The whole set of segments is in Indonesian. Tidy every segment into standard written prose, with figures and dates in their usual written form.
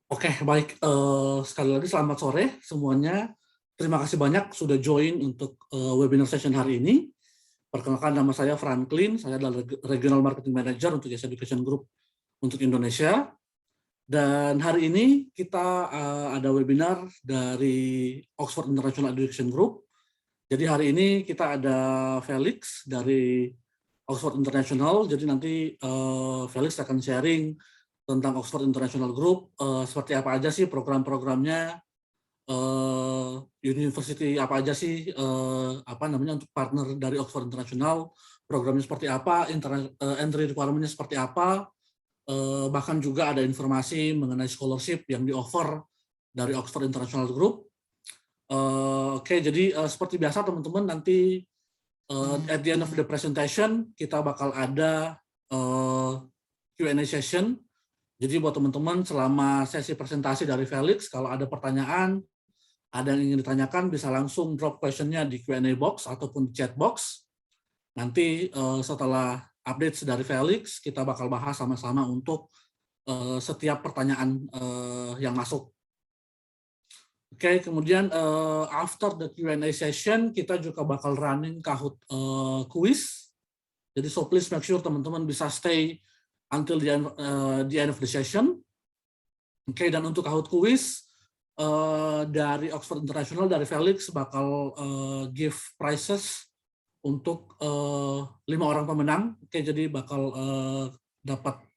Oke, baik. Sekali lagi selamat sore semuanya. Terima kasih banyak sudah join untuk webinar session hari ini. Perkenalkan, nama saya Franklin, saya adalah Regional Marketing Manager untuk Yes Education Group untuk Indonesia. Dan hari ini kita ada webinar dari Oxford International Education Group. Jadi hari ini kita ada Felix dari Oxford International. Jadi nanti Felix akan sharing tentang Oxford International Group, seperti apa aja sih program-programnya, university apa aja sih, untuk partner dari Oxford International, programnya seperti apa, entry requirement-nya seperti apa, bahkan juga ada informasi mengenai scholarship yang di-offer dari Oxford International Group. Oke, jadi seperti biasa teman-teman, nanti at the end of the presentation kita bakal ada Q&A session. Jadi buat teman-teman, selama sesi presentasi dari Felix, kalau ada pertanyaan, ada yang ingin ditanyakan, bisa langsung drop question-nya di Q&A box ataupun di chat box. Nanti setelah update dari Felix, kita bakal bahas sama-sama untuk setiap pertanyaan yang masuk. Oke, kemudian after the Q&A session, kita juga bakal running Kahoot quiz. Jadi so please make sure teman-teman bisa stay until the end of the session. Oke, dan untuk Kahoot quiz dari Oxford International, dari Felix bakal give prizes untuk 5 orang pemenang. Oke, jadi bakal dapat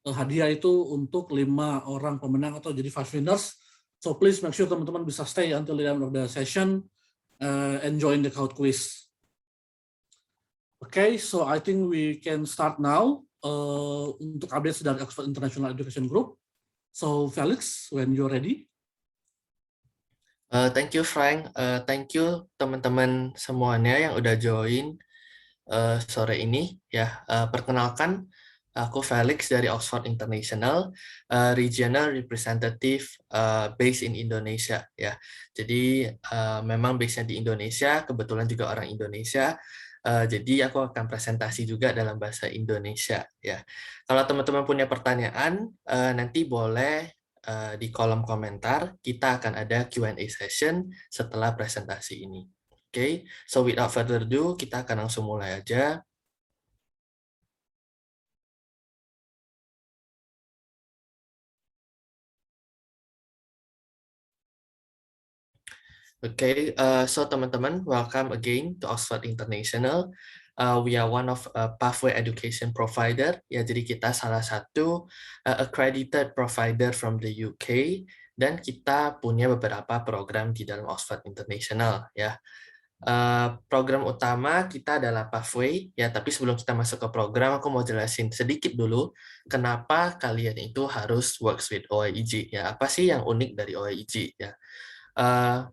hadiah itu untuk 5 orang pemenang atau jadi 5 winners. So please make sure teman-teman bisa stay until the end of the session and join the Kahoot quiz. Okay, so I think we can start now untuk update dari Oxford International Education Group. So Felix, when you're ready. Thank you Frank, thank you teman-teman semuanya yang udah join sore ini ya. Perkenalkan, aku Felix dari Oxford International, Regional Representative based in Indonesia ya. Jadi memang base-nya di Indonesia, kebetulan juga orang Indonesia. Jadi aku akan presentasi juga dalam bahasa Indonesia ya. Kalau teman-teman punya pertanyaan, nanti boleh di kolom komentar. Kita akan ada Q&A session setelah presentasi ini. Oke, so without further ado, kita akan langsung mulai aja. Oke, so teman-teman, welcome again to Oxford International. We are one of pathway education provider. Ya, jadi kita salah satu accredited provider from the UK, dan kita punya beberapa program di dalam Oxford International. Ya, program utama kita adalah pathway. Ya, tapi sebelum kita masuk ke program, aku mau jelasin sedikit dulu kenapa kalian itu harus works with OIEG. Ya, apa sih yang unik dari OIEG? Ya.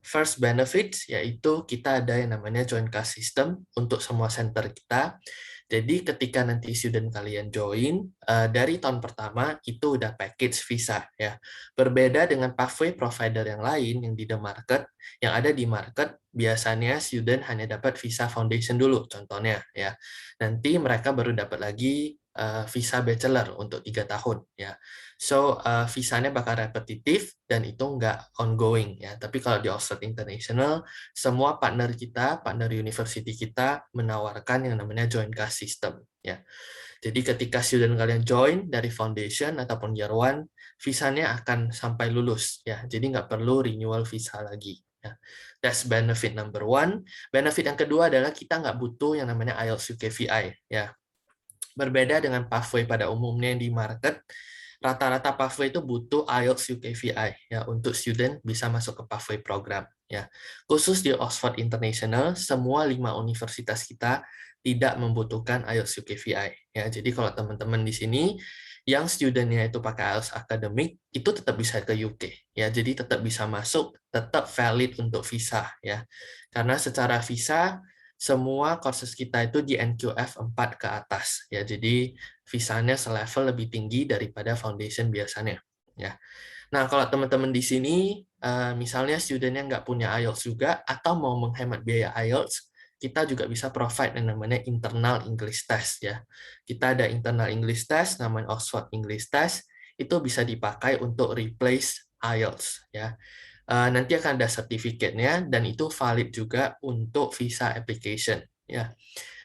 First benefits yaitu kita ada yang namanya joint class system untuk semua center kita. Jadi ketika nanti student kalian join dari tahun pertama itu udah package visa ya. Berbeda dengan pathway provider yang lain yang di the market, yang ada di market biasanya student hanya dapat visa foundation dulu contohnya ya. Nanti mereka baru dapat lagi visa bachelor untuk 3 tahun ya. So visanya bakal repetitif dan itu nggak ongoing ya. Tapi kalau di Oxford International, semua partner kita, partner university kita menawarkan yang namanya joint class system ya. Jadi ketika student kalian join dari foundation ataupun year one, visanya akan sampai lulus ya. Jadi nggak perlu renewal visa lagi. Ya. That's benefit number one. Benefit yang kedua adalah kita nggak butuh yang namanya IELTS UKVI ya. Berbeda dengan pathway pada umumnya yang di market, rata-rata pathway itu butuh IELTS UKVI ya untuk student bisa masuk ke pathway program ya. Khusus di Oxford International, semua 5 universitas kita tidak membutuhkan IELTS UKVI ya. Jadi kalau teman-teman di sini yang studentnya itu pakai IELTS akademik itu tetap bisa ke UK ya. Jadi tetap bisa masuk, tetap valid untuk visa ya. Karena secara visa semua courses kita itu di NQF 4 ke atas ya. Jadi visanya selevel lebih tinggi daripada foundation biasanya ya. Nah, kalau teman-teman di sini misalnya studentnya nggak punya IELTS juga atau mau menghemat biaya IELTS, kita juga bisa provide yang namanya internal English test ya. Kita ada internal English test namanya Oxford English Test, itu bisa dipakai untuk replace IELTS ya. Nanti akan ada sertifikatnya dan itu valid juga untuk visa application ya.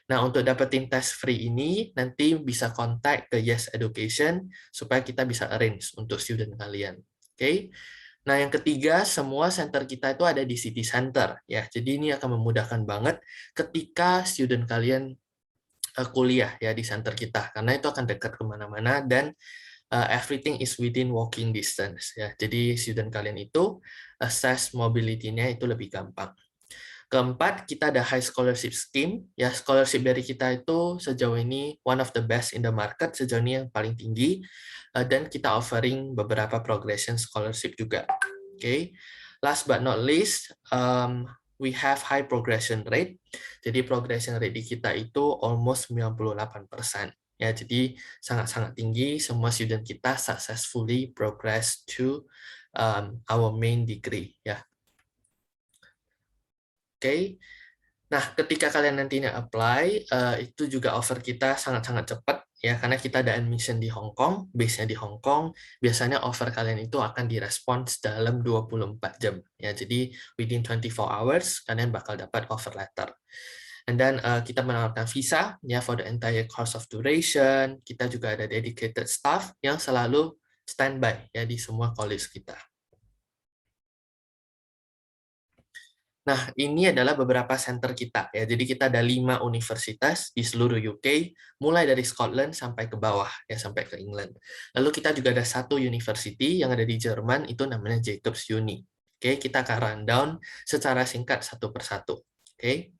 Nah, untuk dapetin tes free ini nanti bisa kontak ke Yes Education supaya kita bisa arrange untuk student kalian. Oke. Nah, yang ketiga, semua center kita itu ada di city center ya. Jadi ini akan memudahkan banget ketika student kalian kuliah ya di center kita karena itu akan dekat kemana-mana dan everything is within walking distance ya. Jadi student kalian itu access mobility-nya itu lebih gampang. Keempat, kita ada high scholarship scheme. Ya, scholarship dari kita itu sejauh ini one of the best in the market, sejauh ini yang paling tinggi. Dan kita offering beberapa progression scholarship juga. Oke. Last but not least, we have high progression rate. Jadi progression rate di kita itu almost 98%. Ya, jadi sangat-sangat tinggi. Semua student kita successfully progress to our main degree. Ya. Oke. Nah, ketika kalian nantinya apply, itu juga offer kita sangat-sangat cepat ya, karena kita ada admission di Hong Kong, base-nya di Hong Kong, biasanya offer kalian itu akan direspons dalam 24 jam. Ya, jadi within 24 hours kalian bakal dapat offer letter. And then kita menawarkan visa ya for the entire course of duration. Kita juga ada dedicated staff yang selalu standby ya di semua college kita. Nah, ini adalah beberapa center kita ya. Jadi kita ada 5 universitas di seluruh UK, mulai dari Scotland sampai ke bawah ya, sampai ke England. Lalu kita juga ada 1 university yang ada di Jerman, itu namanya Jacobs Uni. Oke, kita akan rundown secara singkat satu persatu. Oke.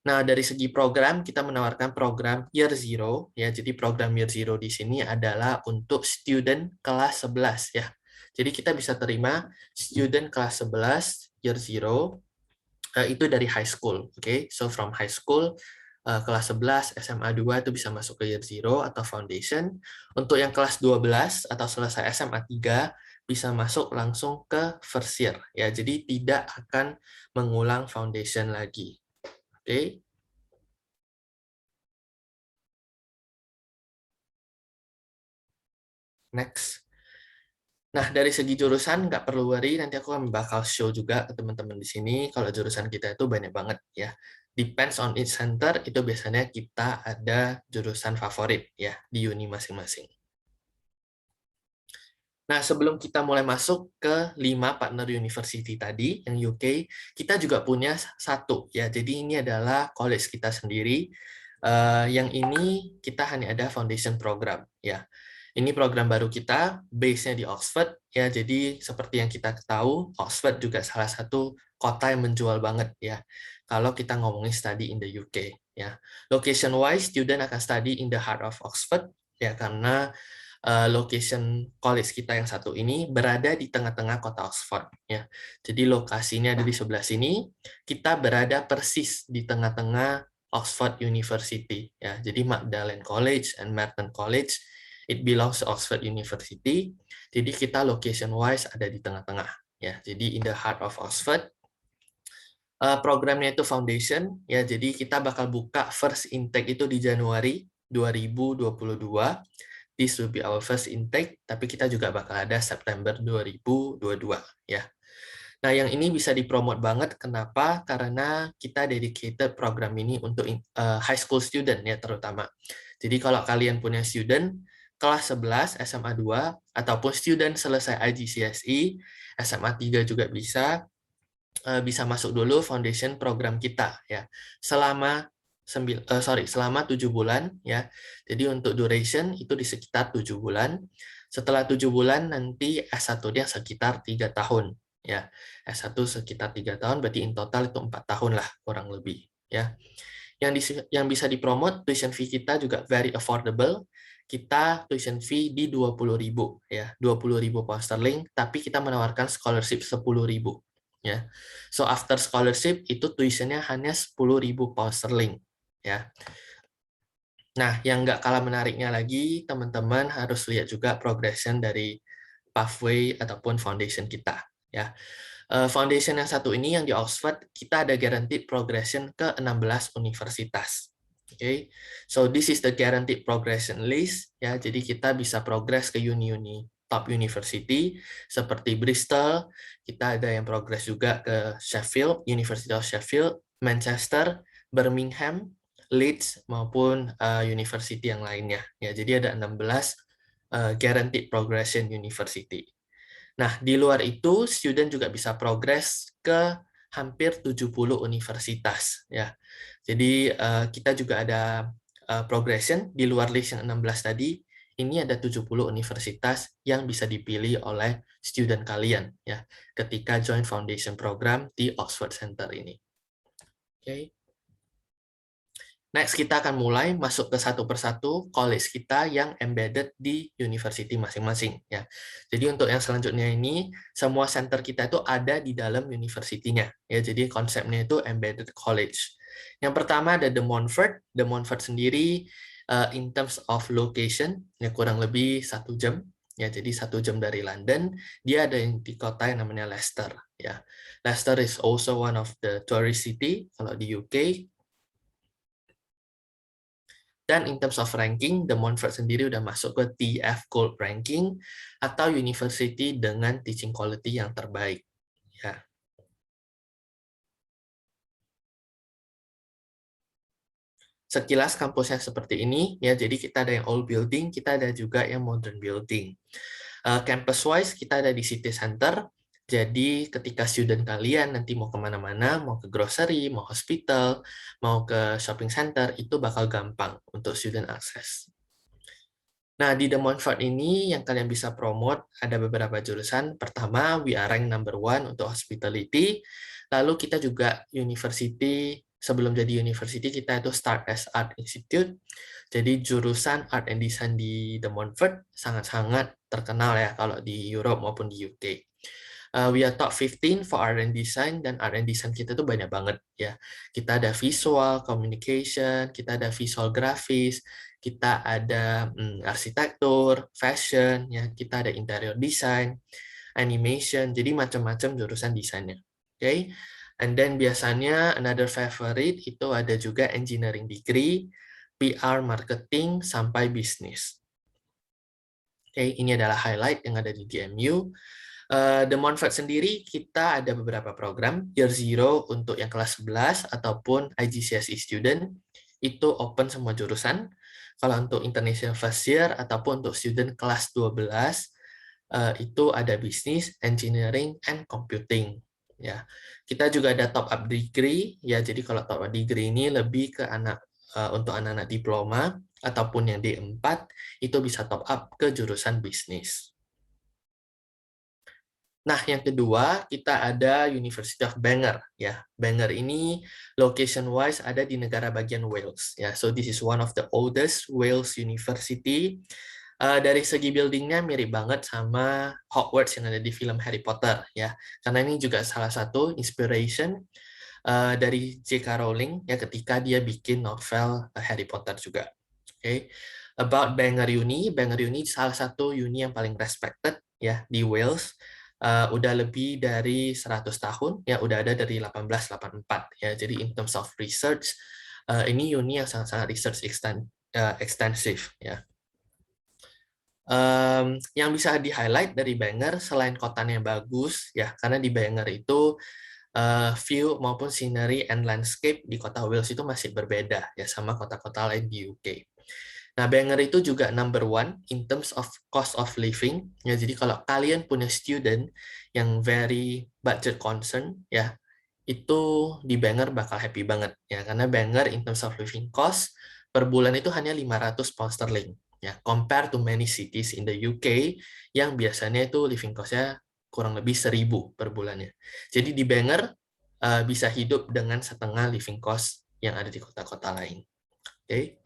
Nah, dari segi program kita menawarkan program Year Zero ya. Jadi program Year Zero di sini adalah untuk student kelas 11 ya. Jadi kita bisa terima student kelas 11 Year Zero itu dari high school, oke? So from high school kelas 11, SMA 2 itu bisa masuk ke Year Zero atau Foundation. Untuk yang kelas 12 atau selesai SMA 3 bisa masuk langsung ke first year ya. Jadi tidak akan mengulang Foundation lagi. Oke. Next. Nah, dari segi jurusan nggak perlu worry, nanti aku akan bakal show juga ke teman-teman di sini kalau jurusan kita itu banyak banget ya. Depends on each center, itu biasanya kita ada jurusan favorit ya di uni masing-masing. Nah, sebelum kita mulai masuk ke 5 partner university tadi yang UK, kita juga punya satu ya. Jadi ini adalah college kita sendiri. Yang ini kita hanya ada foundation program ya. Ini program baru kita, base-nya di Oxford ya. Jadi seperti yang kita tahu, Oxford juga salah satu kota yang menjual banget ya. Kalau kita ngomongin study in the UK ya. Location wise, student akan study in the heart of Oxford ya, karena location college kita yang satu ini berada di tengah-tengah kota Oxford ya. Jadi lokasinya ada di sebelah sini, kita berada persis di tengah-tengah Oxford University ya. Jadi Magdalen College and Merton College it belongs to Oxford University. Jadi kita location wise ada di tengah-tengah ya. Jadi in the heart of Oxford. Programnya itu foundation ya. Jadi kita bakal buka first intake itu di Januari 2022. This will be our first intake, tapi kita juga bakal ada September 2022 ya. Nah, yang ini bisa dipromot banget. Kenapa? Karena kita dedicated program ini untuk high school student ya terutama. Jadi kalau kalian punya student kelas 11 SMA 2 ataupun student selesai IGCSE, SMA 3 juga bisa masuk dulu foundation program kita ya. Selama 7 bulan ya. Jadi untuk duration itu di sekitar 7 bulan. Setelah 7 bulan nanti S1-nya sekitar 3 tahun ya. S1 sekitar 3 tahun, berarti in total itu 4 tahun lah kurang lebih ya. Yang bisa dipromot, tuition fee kita juga very affordable. Kita tuition fee di 20.000 ya, 20.000 pound sterling, tapi kita menawarkan scholarship 10.000 ya. So after scholarship itu tuitionnya hanya 10.000 pound sterling ya. Nah, yang nggak kalah menariknya lagi, teman-teman harus lihat juga progression dari pathway ataupun foundation kita ya. Foundation yang satu ini yang di Oxford, kita ada guaranteed progression ke 16 universitas. Oke. So this is the guaranteed progression list ya. Jadi kita bisa progress ke uni-uni top university seperti Bristol, kita ada yang progress juga ke Sheffield, University of Sheffield, Manchester, Birmingham, Leeds maupun university yang lainnya. Ya, jadi ada 16 guaranteed progression university. Nah, di luar itu student juga bisa progress ke hampir 70 universitas ya. Jadi kita juga ada progression di luar list yang 16 tadi. Ini ada 70 universitas yang bisa dipilih oleh student kalian ya ketika join foundation program di Oxford Center ini. Oke. Next, kita akan mulai masuk ke satu persatu college kita yang embedded di university masing-masing. Ya. Jadi untuk yang selanjutnya ini, semua center kita itu ada di dalam university-nya. Ya, jadi konsepnya itu embedded college. Yang pertama ada The Montfort. The Montfort sendiri, in terms of location, ya kurang lebih 1 jam. Ya, jadi 1 jam dari London. Dia ada di kota yang namanya Leicester. Ya. Leicester is also one of the tourist city kalau di UK. Dan in terms of ranking, The Montfort sendiri udah masuk ke TF Gold Ranking atau university dengan teaching quality yang terbaik. Ya. Sekilas kampusnya seperti ini, ya. Jadi kita ada yang old building, kita ada juga yang modern building. Campus-wise, kita ada di city center. Jadi ketika student kalian nanti mau kemana-mana, mau ke grocery, mau hospital, mau ke shopping center, itu bakal gampang untuk student access. Nah, di The Montfort ini yang kalian bisa promote ada beberapa jurusan. Pertama, we are ranked number 1 untuk hospitality. Lalu kita juga university, sebelum jadi university kita itu start as art institute. Jadi jurusan art and design di The Montfort sangat-sangat terkenal ya kalau di Europe maupun di UK. We are top 15 for art and design, dan art and design kita tuh banyak banget ya. Kita ada visual, communication, kita ada visual grafis, kita ada arsitektur, fashion, ya, kita ada interior design, animation, jadi macam-macam jurusan desainnya. Okay? And then biasanya another favorite itu ada juga engineering degree, PR, marketing, sampai bisnis. Okay, ini adalah highlight yang ada di DMU. The Montfort sendiri kita ada beberapa program. Year Zero untuk yang kelas 11 ataupun IGCSE student itu open semua jurusan. Kalau untuk International First Year ataupun untuk student kelas 12 itu ada bisnis, engineering, and computing. Ya, kita juga ada top up degree. Ya, jadi kalau top up degree ini lebih ke untuk anak-anak diploma ataupun yang D4 itu bisa top up ke jurusan bisnis. Nah, yang kedua, kita ada University of Bangor. Ya, Bangor ini location-wise ada di negara bagian Wales. Ya, so this is one of the oldest Wales University. Dari segi buildingnya mirip banget sama Hogwarts yang ada di film Harry Potter. Ya, karena ini juga salah satu inspiration dari J.K. Rowling ya ketika dia bikin novel Harry Potter juga. Okay. About Bangor Uni salah satu uni yang paling respected ya di Wales. Udah lebih dari 100 tahun, ya udah ada dari 1884 ya. Jadi in terms of research, ini uni yang sangat-sangat research extensive ya. Yang bisa di-highlight dari Bangor selain kotanya bagus ya, karena di Bangor itu view maupun scenery and landscape di kota Wales itu masih berbeda ya sama kota-kota lain di UK. Nah, Bangor itu juga number 1 in terms of cost of living. Ya, jadi kalau kalian punya student yang very budget concern, ya, itu di Bangor bakal happy banget. Ya, karena Bangor in terms of living cost per bulan itu hanya 500 pound sterling. Ya, compare to many cities in the UK yang biasanya itu living cost-nya kurang lebih 1.000 per bulannya. Jadi di Bangor bisa hidup dengan setengah living cost yang ada di kota-kota lain. Oke.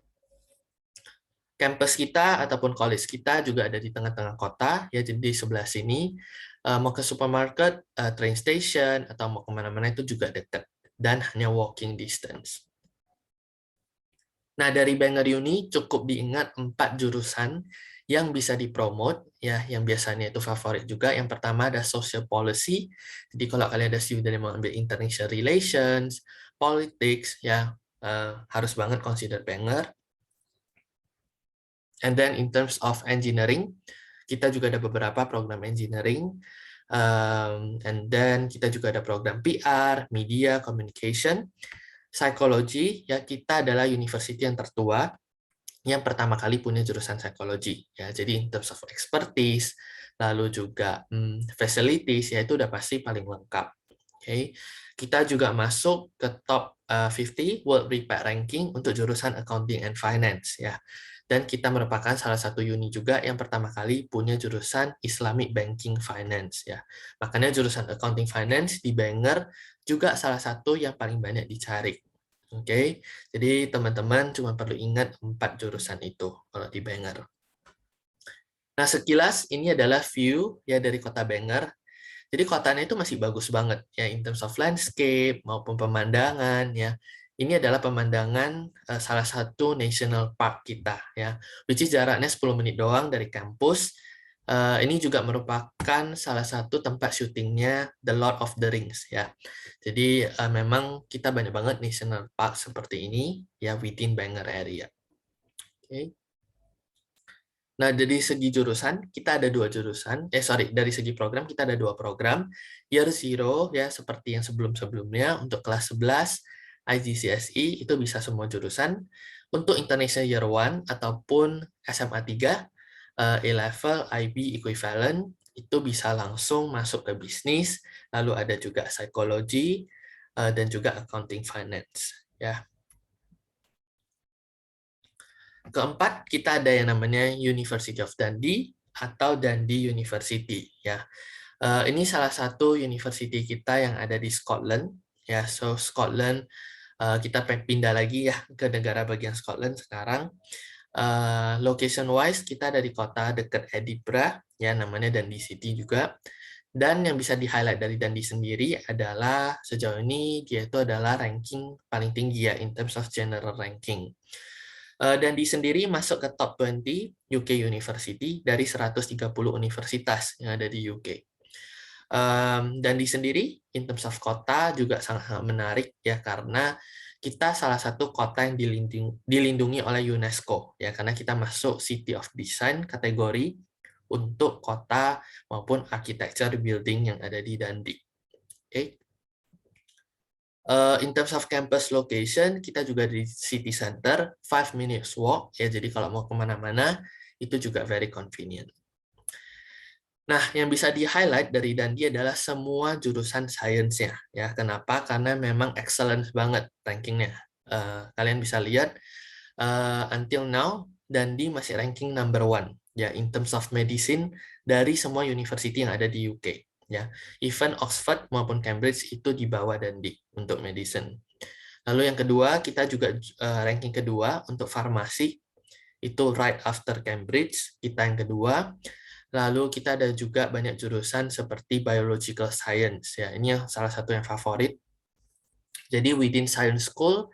Campus kita ataupun college kita juga ada di tengah-tengah kota, ya, jadi di sebelah sini. Mau ke supermarket, train station, atau mau kemana-mana itu juga dekat, dan hanya walking distance. Nah, dari Bangor Uni cukup diingat 4 jurusan yang bisa dipromot, ya, yang biasanya itu favorit juga. Yang pertama ada social policy, jadi kalau kalian ada student yang mau ambil international relations, politics, ya, harus banget consider Bangor. And then in terms of engineering, kita juga ada beberapa program engineering, and then kita juga ada program PR, media, communication, psychology. Ya, kita adalah university yang tertua yang pertama kali punya jurusan psikologi. Ya, jadi in terms of expertise, lalu juga facilities, ya itu udah pasti paling lengkap. Oke, kita juga masuk ke top 50 World Report Ranking untuk jurusan Accounting and Finance, ya. Dan kita merupakan salah satu uni juga yang pertama kali punya jurusan Islamic Banking Finance, ya. Makanya jurusan Accounting Finance di Banger juga salah satu yang paling banyak dicari. Oke, jadi teman-teman cuma perlu ingat 4 jurusan itu kalau di Banger. Nah, sekilas ini adalah view ya dari kota Banger. Jadi kotanya itu masih bagus banget ya in terms of landscape maupun pemandangan ya. Ini adalah pemandangan salah satu national park kita ya, which is jaraknya 10 menit doang dari kampus. Ini juga merupakan salah satu tempat syutingnya The Lord of the Rings ya. Jadi memang kita banyak banget national park seperti ini ya within Banger area. Oke. Nah, dari segi jurusan, kita ada 2 jurusan. Dari segi program, kita ada 2 program. Year Zero, ya, seperti yang sebelum-sebelumnya, untuk kelas 11, IGCSE, itu bisa semua jurusan. Untuk International Year 1, ataupun SMA 3, A-Level, IB, Equivalent, itu bisa langsung masuk ke bisnis, lalu ada juga psikologi, dan juga accounting finance. Ya. Keempat, kita ada yang namanya University of Dundee atau Dundee University. Ya, ini salah satu university kita yang ada di Scotland. Ya, so Scotland kita pindah lagi ya ke negara bagian Scotland sekarang. Location wise kita ada di kota dekat Edinburgh, ya namanya Dundee City juga. Dan yang bisa di-highlight dari Dundee sendiri adalah sejauh ini dia itu adalah ranking paling tinggi ya in terms of general ranking. Dundee sendiri masuk ke top 20 UK University dari 130 universitas yang ada di UK. Dundee sendiri, in terms of kota, juga sangat menarik ya karena kita salah satu kota yang dilindungi oleh UNESCO ya karena kita masuk City of Design kategori untuk kota maupun architecture building yang ada di Dundee. Okay. In terms of campus location, kita juga di city center, 5 minutes walk, ya jadi kalau mau kemana-mana, itu juga very convenient. Nah, yang bisa di-highlight dari Dundee adalah semua jurusan science-nya. Ya, kenapa? Karena memang excellent banget rankingnya. Kalian bisa lihat, until now, Dundee masih ranking number 1, ya, in terms of medicine, dari semua university yang ada di UK. Ya, even Oxford maupun Cambridge itu di bawah Dundee untuk medicine. Lalu yang kedua, kita juga ranking kedua untuk farmasi, itu right after Cambridge, kita yang kedua. Lalu kita ada juga banyak jurusan seperti biological science, ya ini yang salah satu yang favorit. Jadi within science school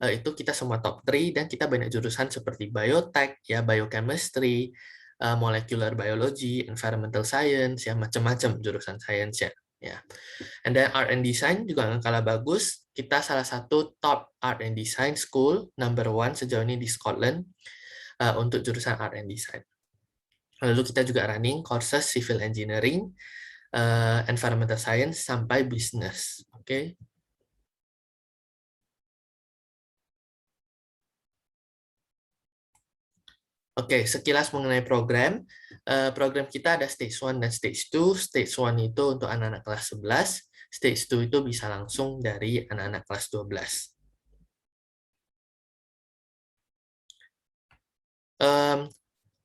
itu kita semua top 3 dan kita banyak jurusan seperti biotech, ya biochemistry, molecular biology, environmental science, ya macam-macam jurusan science-nya. Ya. And then art and design juga nggak kalah bagus. Kita salah satu top art and design school number 1 sejauh ini di Scotland untuk jurusan art and design. Lalu kita juga running courses civil engineering, environmental science sampai business. Oke. Oke, sekilas mengenai program. Program kita ada stage 1 dan stage 2. Stage 1 itu untuk anak-anak kelas 11. Stage 2 itu bisa langsung dari anak-anak kelas 12.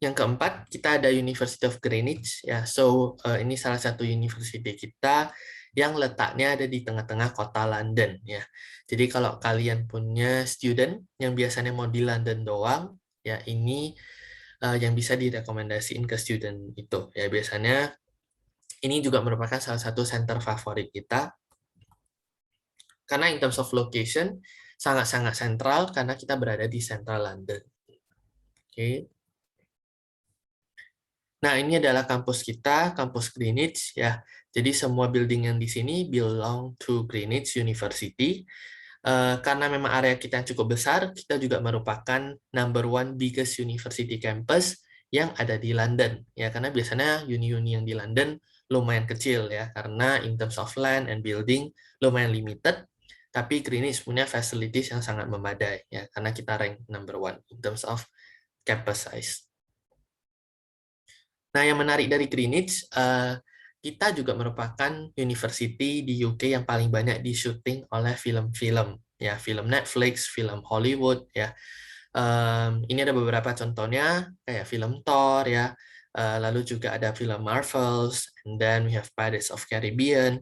Yang keempat, kita ada University of Greenwich. Ya, so ini salah satu university kita yang letaknya ada di tengah-tengah kota London. Ya, jadi kalau kalian punya student yang biasanya mau di London doang, ya ini yang bisa direkomendasiin ke student itu. Ya biasanya ini juga merupakan salah satu center favorit kita. Karena in terms of location sangat-sangat sentral karena kita berada di central London. Oke. Nah, ini adalah kampus kita, kampus Greenwich ya. Jadi semua building yang di sini belong to Greenwich University. Karena memang area kita yang cukup besar, kita juga merupakan number 1 biggest university campus yang ada di London, ya, karena biasanya uni-uni yang di London lumayan kecil ya, karena in terms of land and building lumayan limited, tapi Greenwich punya facilities yang sangat memadai ya, karena kita rank number 1 in terms of campus size. Nah, yang menarik dari Greenwich, kita juga merupakan university di UK yang paling banyak di syuting oleh film-film, ya, film Netflix, film Hollywood, ya. Ini ada beberapa contohnya, kayak film Thor, ya. Lalu juga ada film Marvels, and then we have Pirates of Caribbean,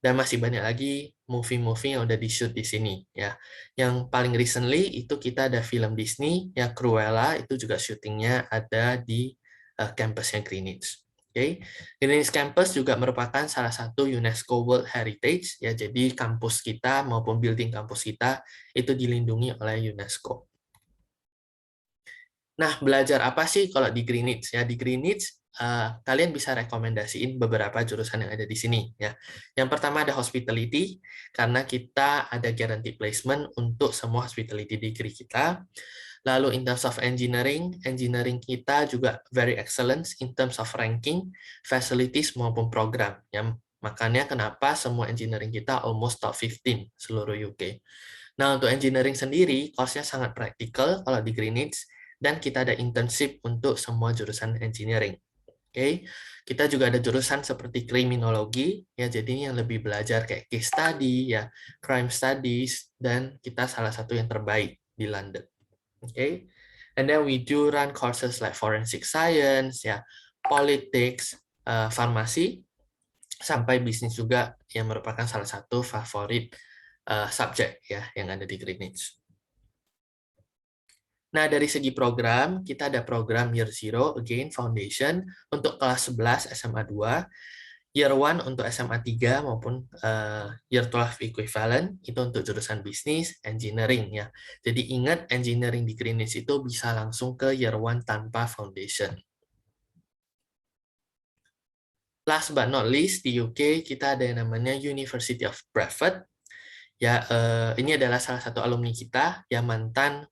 dan masih banyak lagi movie-movie yang udah di-shoot di sini, ya. Yang paling recently itu kita ada film Disney, ya, Cruella, itu juga syutingnya ada di kampusnya Greenwich. Oke, Greenwich Campus juga merupakan salah satu UNESCO World Heritage, ya, jadi kampus kita maupun building kampus kita itu dilindungi oleh UNESCO. Nah, belajar apa sih kalau di Greenwich? Ya, di Greenwich kalian bisa rekomendasiin beberapa jurusan yang ada di sini. Ya, yang pertama ada hospitality, karena kita ada guaranteed placement untuk semua hospitality degree kita. Lalu in terms of engineering, engineering kita juga very excellent in terms of ranking, facilities maupun program. Ya, makanya kenapa semua engineering kita almost top 15 seluruh UK. Nah, untuk engineering sendiri, course-nya sangat praktikal kalau di Greenwich, dan kita ada internship untuk semua jurusan engineering. Oke, kita juga ada jurusan seperti kriminologi, ya, jadi yang lebih belajar kayak case study, ya, crime studies, dan kita salah satu yang terbaik di London. Okay, and then we do run courses like forensic science, ya, politics, farmasi, sampai bisnis juga yang merupakan salah satu favorit subjek ya yang ada di Greenwich. Nah, dari segi program, kita ada program Year Zero, again, Foundation, untuk kelas 11 SMA 2, Year 1 untuk SMA 3 maupun Year 12 equivalent itu untuk jurusan bisnis, engineering ya. Jadi ingat engineering di Greenwich itu bisa langsung ke Year 1 tanpa foundation. Last but not least, di UK kita ada yang namanya University of Bradford. Ya, ini adalah salah satu alumni kita yang mantan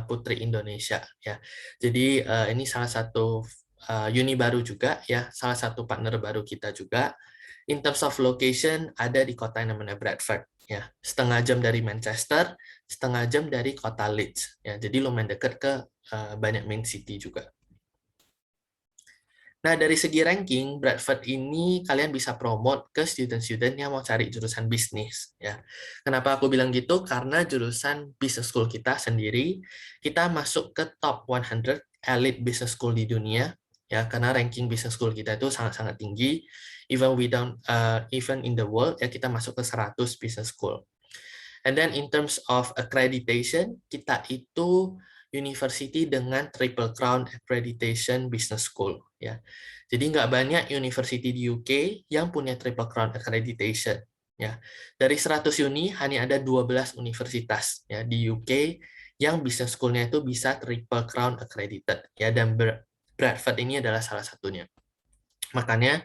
Putri Indonesia ya. Jadi ini salah satu uni baru juga ya, salah satu partner baru kita juga. In terms of location ada di kota yang namanya Bradford ya, setengah jam dari Manchester, setengah jam dari kota Leeds ya, jadi lumayan dekat ke banyak main city juga. Nah, dari segi ranking, Bradford ini kalian bisa promote ke student-student yang mau cari jurusan bisnis. Ya. Kenapa aku bilang gitu? Karena jurusan business school kita sendiri, kita masuk ke top 100 elite business school di dunia. Ya, karena ranking business school kita itu sangat-sangat tinggi. Even in the world, ya kita masuk ke 100 business school. And then in terms of accreditation, kita itu university dengan Triple Crown Accreditation Business School ya. Jadi nggak banyak university di UK yang punya Triple Crown Accreditation ya. Dari 100 uni hanya ada 12 universitas ya di UK yang business school-nya itu bisa Triple Crown Accredited ya, dan Bradford ini adalah salah satunya. Makanya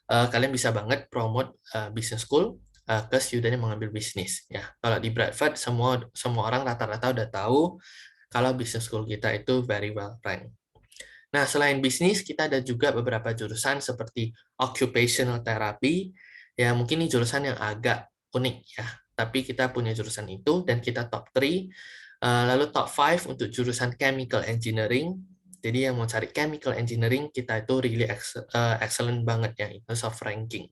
kalian bisa banget promote business school ke student yang mengambil bisnis ya. Kalau di Bradford semua orang rata-rata udah tahu kalau business school kita itu very well ranked. Nah, selain bisnis, kita ada juga beberapa jurusan seperti occupational therapy. Ya, mungkin ini jurusan yang agak unik ya, tapi kita punya jurusan itu dan kita top 3. Lalu top 5 untuk jurusan chemical engineering. Jadi yang mau cari chemical engineering, kita itu really excellent banget ya in terms of ranking.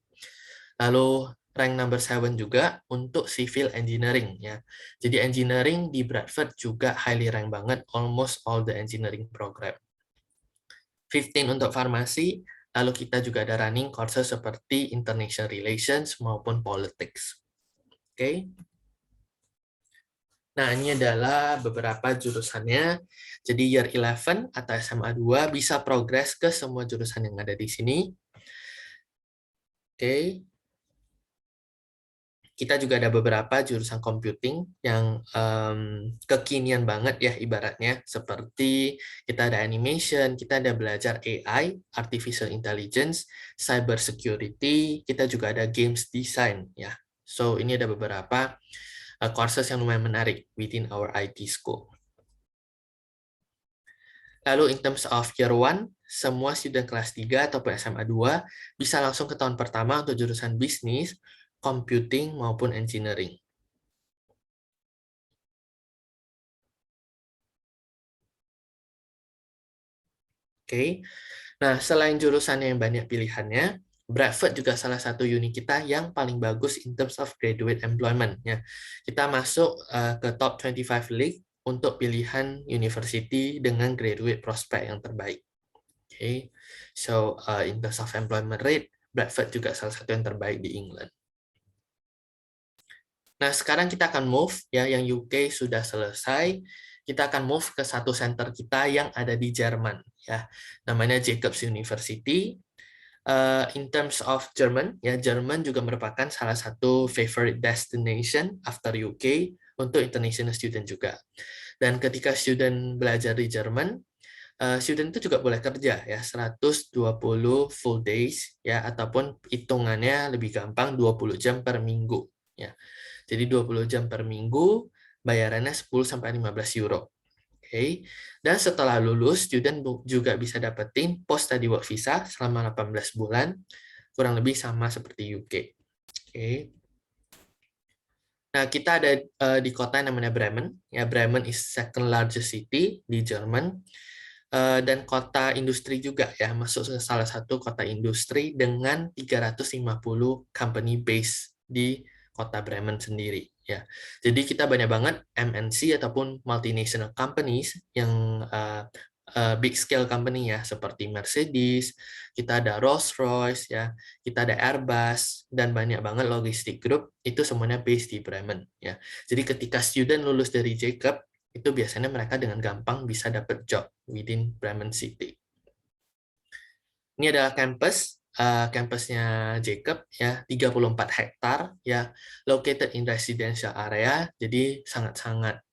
Lalu rank number 7 juga untuk civil engineering ya. Jadi engineering di Bradford juga highly rank banget, almost all the engineering program. 15 untuk farmasi, lalu kita juga ada running courses seperti international relations maupun politics. Oke. Nah, ini adalah beberapa jurusannya. Jadi Year 11 atau SMA 2 bisa progres ke semua jurusan yang ada di sini. Oke. Kita juga ada beberapa jurusan computing yang kekinian banget ya ibaratnya, seperti kita ada animation, kita ada belajar AI, artificial intelligence, cyber security, kita juga ada games design ya. So ini ada beberapa courses yang lumayan menarik within our IT school. Lalu in terms of year 1, semua student kelas 3 ataupun SMA 2 bisa langsung ke tahun pertama untuk jurusan bisnis, computing, maupun engineering. Oke. Nah, selain jurusannya yang banyak pilihannya, Bradford juga salah satu uni kita yang paling bagus in terms of graduate employment. Ya. Kita masuk ke top 25 league untuk pilihan university dengan graduate prospect yang terbaik. Okay. So, in terms of employment rate, Bradford juga salah satu yang terbaik di England. Nah, sekarang kita akan move, ya, yang UK sudah selesai. Kita akan move ke satu center kita yang ada di Jerman, ya. Namanya Jacobs University. In terms of German, ya, Jerman juga merupakan salah satu favorite destination after UK untuk international student juga. Dan ketika student belajar di Jerman, student itu juga boleh kerja, ya, 120 full days, ya, ataupun hitungannya lebih gampang 20 jam per minggu, ya. Jadi 20 jam per minggu, bayarannya 10-15 euro. Oke. Dan setelah lulus, student juga bisa dapetin post study work visa selama 18 bulan, kurang lebih sama seperti UK. Oke. Nah, kita ada di kota yang namanya Bremen. Ya, Bremen is second largest city di Jerman. Dan kota industri juga, ya, masuk ke salah satu kota industri dengan 350 company base di kota Bremen sendiri, ya. Jadi kita banyak banget MNC ataupun multinational companies yang big scale company, ya, seperti Mercedes, kita ada Rolls-Royce, ya, kita ada Airbus, dan banyak banget logistik group itu semuanya based di Bremen, ya. Jadi ketika student lulus dari Jacob, itu biasanya mereka dengan gampang bisa dapat job within Bremen City. Ini adalah kampusnya Jacob, ya, 34 hektar, ya, located in residential area, jadi sangat-sangat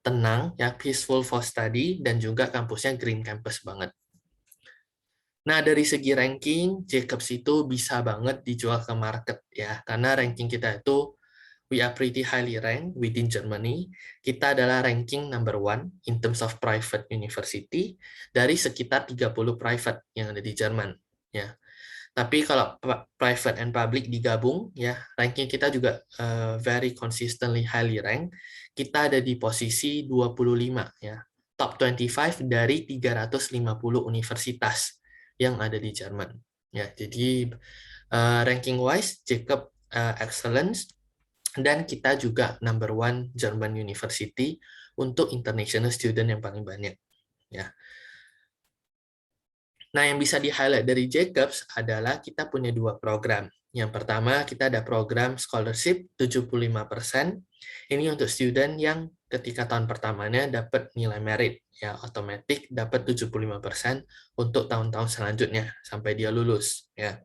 tenang, ya, peaceful for study, dan juga kampusnya green campus banget. Nah, dari segi ranking, Jacobs itu bisa banget dijual ke market, ya, karena ranking kita itu we are pretty highly ranked within Germany. Kita adalah ranking number 1 in terms of private university dari sekitar 30 private yang ada di Jerman, ya. Tapi kalau private and public digabung, ya, ranking kita juga very consistently highly ranked. Kita ada di posisi 25, ya. Top 25 dari 350 universitas yang ada di Jerman. Ya, jadi ranking wise Jacob excellence, dan kita juga number 1 German University untuk international student yang paling banyak, ya. Nah, yang bisa di-highlight dari Jacobs adalah kita punya 2 program. Yang pertama, kita ada program scholarship 75%. Ini untuk student yang ketika tahun pertamanya dapat nilai merit, ya, otomatis dapat 75% untuk tahun-tahun selanjutnya sampai dia lulus, ya.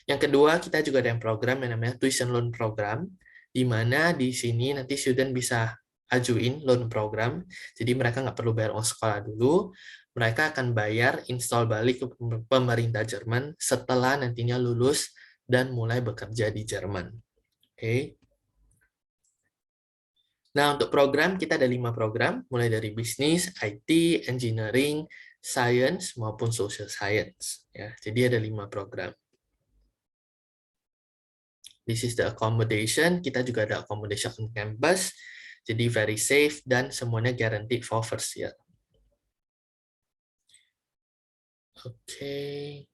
Yang kedua, kita juga ada yang program yang namanya tuition loan program, di mana di sini nanti student bisa ajuin loan program, jadi mereka nggak perlu bayar uang sekolah dulu, mereka akan bayar install balik ke pemerintah Jerman setelah nantinya lulus dan mulai bekerja di Jerman. Oke. Nah, untuk program, kita ada 5 program, mulai dari bisnis, IT, engineering, science, maupun social science. Ya, jadi ada 5 program. This is the accommodation. Kita juga ada accommodation on campus. Jadi very safe dan semuanya guaranteed for first year. Oke.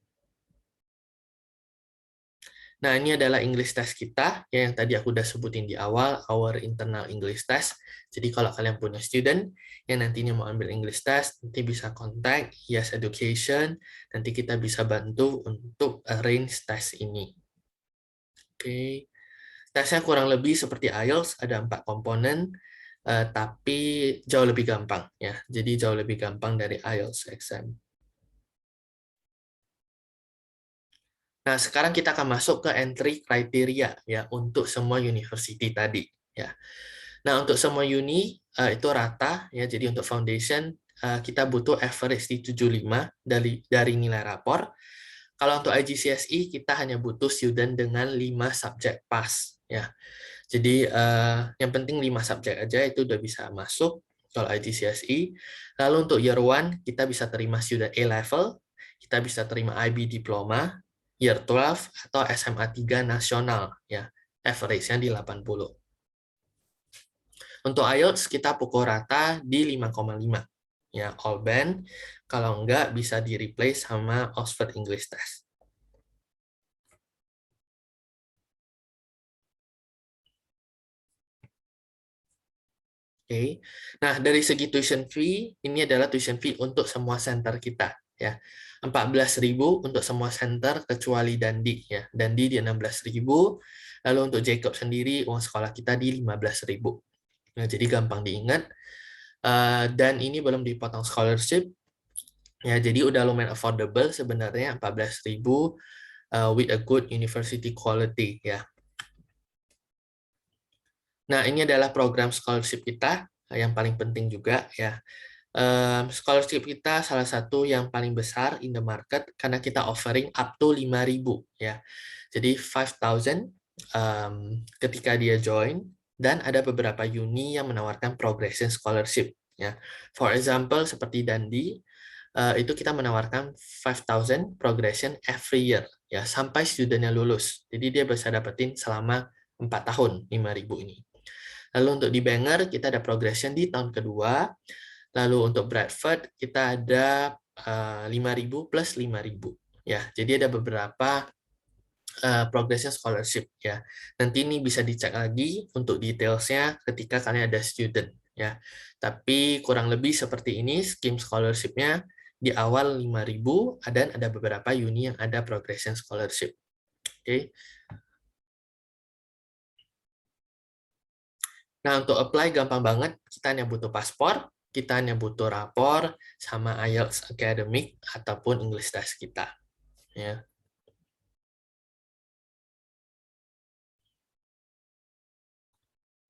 Nah, ini adalah English test kita, ya, yang tadi aku udah sebutin di awal, our internal English test. Jadi kalau kalian punya student yang nantinya mau ambil English test, nanti bisa kontak Yes Education, nanti kita bisa bantu untuk arrange tes ini. Oke. Tesnya kurang lebih seperti IELTS, ada 4 komponen, tapi jauh lebih gampang, ya. Jadi jauh lebih gampang dari IELTS exam. Nah, sekarang kita akan masuk ke entry kriteria, ya, untuk semua university tadi, ya. Nah, untuk semua uni itu rata, ya. Jadi untuk foundation kita butuh average di 75 dari nilai rapor. Kalau untuk IGCSE kita hanya butuh student dengan 5 subjek pass, ya. Jadi yang penting 5 subjek aja itu udah bisa masuk kalau IGCSE. Lalu untuk year 1 kita bisa terima student A level, kita bisa terima IB Diploma, Year 12, atau SMA 3 nasional, ya. Average-nya di 80. Untuk IELTS kita pukul rata di 5,5. Ya, all band. Kalau enggak bisa di-replace sama Oxford English Test. Oke. Nah, dari segi tuition fee, ini adalah tuition fee untuk semua center kita, ya. 14.000 untuk semua center kecuali Dundee, ya. Dundee di 16.000. Lalu untuk Jacob sendiri uang sekolah kita di 15.000. Nah, jadi gampang diingat. Dan ini belum dipotong scholarship. Ya, jadi udah lumayan affordable sebenarnya 14.000 with a good university quality, ya. Nah, ini adalah program scholarship kita yang paling penting juga, ya. Scholarship kita salah satu yang paling besar in the market karena kita offering up to 5.000, ya. Jadi 5.000 ketika dia join, dan ada beberapa uni yang menawarkan progression scholarship, ya. For example seperti Dundee, itu kita menawarkan 5.000 progression every year, ya, sampai studentnya lulus. Jadi dia bisa dapetin selama 4 tahun 5.000 ini. Lalu untuk di Bangor kita ada progression di tahun kedua. Lalu untuk Bradford kita ada 5.000 plus 5.000. Ya, jadi ada beberapa progression scholarship, ya. Nanti ini bisa dicek lagi untuk detailsnya ketika kalian ada student, ya. Tapi kurang lebih seperti ini scheme scholarship-nya. Di awal 5.000 dan ada beberapa uni yang ada progression scholarship. Oke. Nah, untuk apply gampang banget. Kita hanya butuh paspor, kita hanya butuh rapor, sama IELTS academic ataupun English test kita. Ya.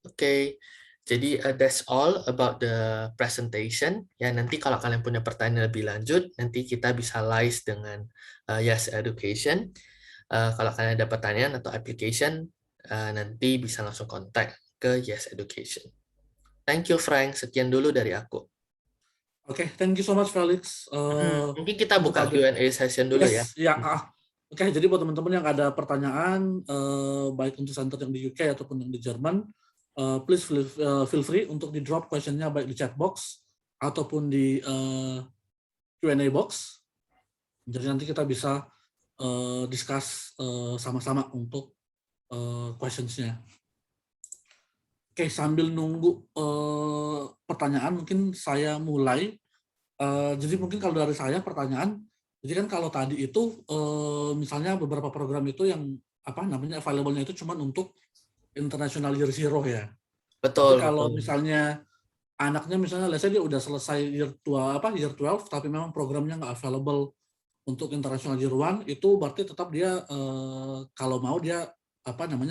Oke, jadi that's all about the presentation. Ya, nanti kalau kalian punya pertanyaan lebih lanjut, nanti kita bisa live dengan Yes Education. Kalau kalian ada pertanyaan atau application, nanti bisa langsung kontak ke Yes Education. Thank you, Frank. Sekian dulu dari aku. Oke, thank you so much Felix. Mungkin kita buka Q&A session dulu, ya. Yes, ya. Oke, jadi buat teman-teman yang ada pertanyaan, baik untuk center yang di UK ataupun yang di Jerman, please feel free untuk di drop questionnya baik di chat box ataupun di Q&A box. Jadi nanti kita bisa discuss sama-sama untuk questions-nya. Oke, sambil nunggu pertanyaan, mungkin saya mulai. Jadi mungkin kalau dari saya pertanyaan, jadi kan kalau tadi itu misalnya beberapa program itu yang available-nya itu cuma untuk International Year Zero, ya. Tapi Betul. kalau misalnya anaknya misalnya let's say dia udah selesai year 12 tapi memang programnya nggak available untuk International Year 1, itu berarti tetap dia kalau mau dia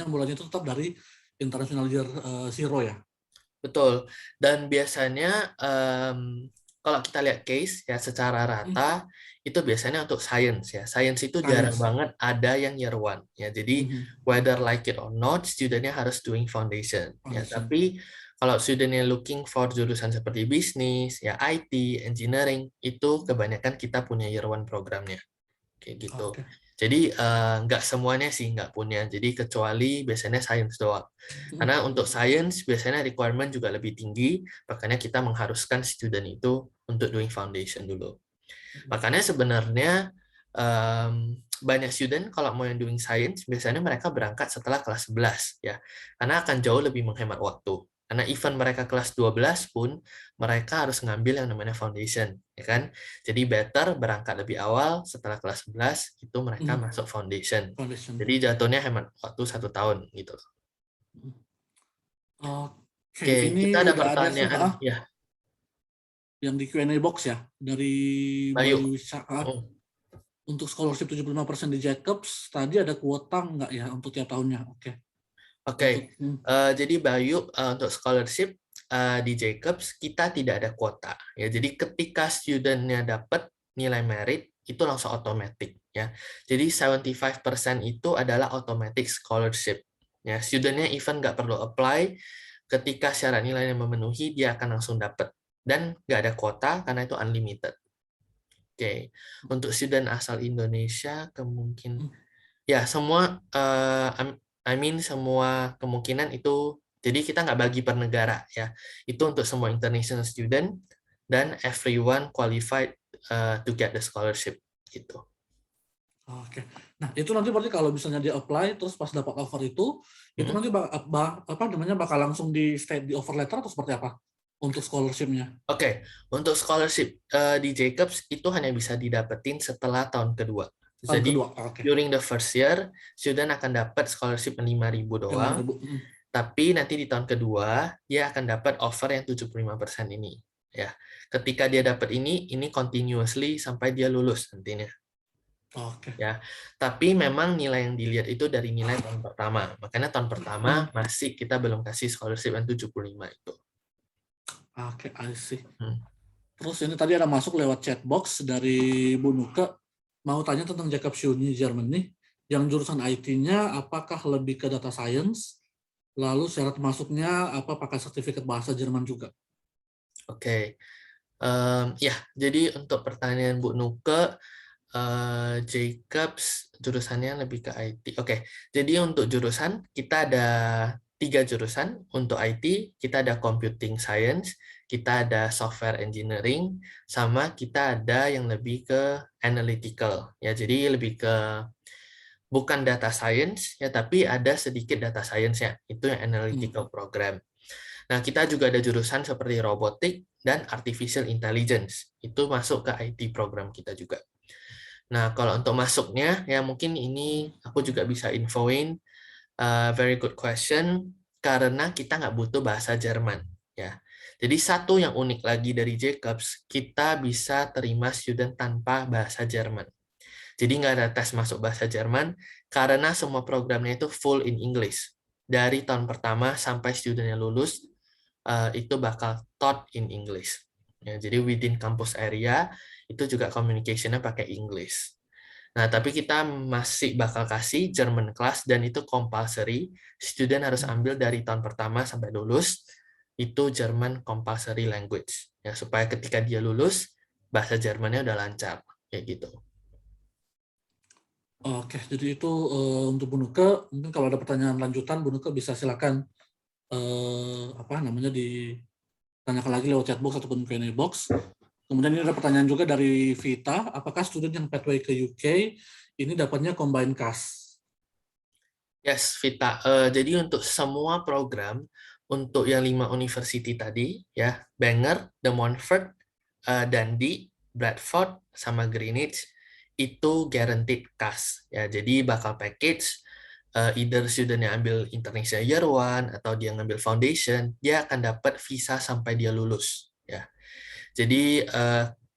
mulanya itu tetap dari International Year Zero, ya. Betul. Dan biasanya kalau kita lihat case, ya, secara rata itu biasanya untuk science, ya. Science itu jarang banget ada yang year 1, ya. Jadi whether like it or not, studentnya harus doing foundation. Ya. Tapi kalau studentnya looking for jurusan seperti bisnis, ya, IT, engineering, itu kebanyakan kita punya year 1 programnya. Kayak gitu. Jadi nggak semuanya sih nggak punya. Jadi kecuali biasanya science doang. Karena untuk science biasanya requirement juga lebih tinggi, makanya kita mengharuskan student itu untuk doing foundation dulu. Makanya sebenarnya banyak student kalau mau yang doing science biasanya mereka berangkat setelah kelas 11, ya. Karena akan jauh lebih menghemat waktu. Karena even mereka kelas 12 pun mereka harus ngambil yang namanya foundation, ya kan? Jadi better berangkat lebih awal, setelah kelas 11 itu mereka masuk foundation. Jadi jatuhnya hemat waktu 1 tahun gitu. Oke, ini kita ada udah pertanyaan, ya. Yang di Q&A box, ya, dari Bayu. Untuk scholarship 75% di Jacobs, tadi ada kuota nggak ya untuk tiap tahunnya? Oke. Jadi Bayu, untuk scholarship di Jacobs kita tidak ada kuota, ya. Jadi ketika studentnya dapat nilai merit itu langsung otomatis, ya. Jadi 75% itu adalah automatic scholarship, ya. Studentnya even nggak perlu apply, ketika syarat nilainya memenuhi dia akan langsung dapat, dan nggak ada kuota karena itu unlimited. Oke, untuk student asal Indonesia kemungkinan Hmm. ya semua I mean semua kemungkinan itu, jadi kita nggak bagi per negara ya. Itu untuk semua international student dan everyone qualified to get the scholarship gitu. Oke. Nah, itu nanti berarti kalau misalnya dia apply terus pas dapat offer itu Mhm. nanti apa namanya bakal langsung di state di offer letter atau seperti apa untuk scholarship-nya? Oke, untuk scholarship di Jacobs itu hanya bisa didapetin setelah tahun kedua. Tahun Jadi kedua. Oke. during the first year, student akan dapat scholarship 5.000 doang, 5.000. Hmm. tapi nanti di tahun kedua dia akan dapat offer yang 75% ini. Ya, ketika dia dapat ini continuously sampai dia lulus nantinya. Oke. Ya, tapi memang nilai yang dilihat itu dari nilai tahun pertama. Makanya tahun Hmm. pertama masih kita belum kasih scholarship yang 75 itu. Oke, I see. Hmm. Terus ini tadi ada masuk lewat chat box dari Bu Nuke, mau tanya tentang Jacobs Uni Germany, yang jurusan IT-nya apakah lebih ke data science, lalu syarat masuknya apa pakai sertifikat bahasa Jerman juga? Oke. Ya, jadi untuk pertanyaan Bu Nuke, Jacobs jurusannya lebih ke IT. Oke, jadi untuk jurusan kita ada 3 jurusan. Untuk IT kita ada Computing Science, kita ada Software Engineering, sama kita ada yang lebih ke Analytical. Ya, jadi lebih ke bukan data science ya, tapi ada sedikit data science-nya. Itu yang Hmm. Analytical Program. Nah, kita juga ada jurusan seperti robotik dan artificial intelligence. Itu masuk ke IT program kita juga. Nah, kalau untuk masuknya, ya mungkin ini aku juga bisa infoin, very good question, karena kita nggak butuh bahasa Jerman. Ya. Jadi satu yang unik lagi dari Jacobs, kita bisa terima student tanpa bahasa Jerman. Jadi nggak ada tes masuk bahasa Jerman, karena semua programnya itu full in English. Dari tahun pertama sampai studentnya lulus, itu bakal taught in English. Ya, jadi within campus area itu juga communication-nya pakai English. Nah, tapi kita masih bakal kasih German class dan itu compulsory. Student harus ambil dari tahun pertama sampai lulus itu German compulsory language. Ya, supaya ketika dia lulus bahasa Jermannya udah lancar kayak gitu. Oke, jadi itu untuk Bu Nuke, mungkin kalau ada pertanyaan lanjutan, Bu Nuke bisa silakan apa namanya ditanyakan lagi lewat chatbox ataupun Q&A box. Kemudian ini ada pertanyaan juga dari Vita, apakah student yang pathway ke UK ini dapatnya combined CAS? Yes, Vita. Jadi untuk semua program, untuk yang 5 university tadi, ya, Bangor, De Montfort, Dundee, Bradford, sama Greenwich, itu guaranteed CAS. Ya, jadi bakal package, either student yang ambil International Year One atau dia ngambil Foundation, dia akan dapat visa sampai dia lulus. Ya, jadi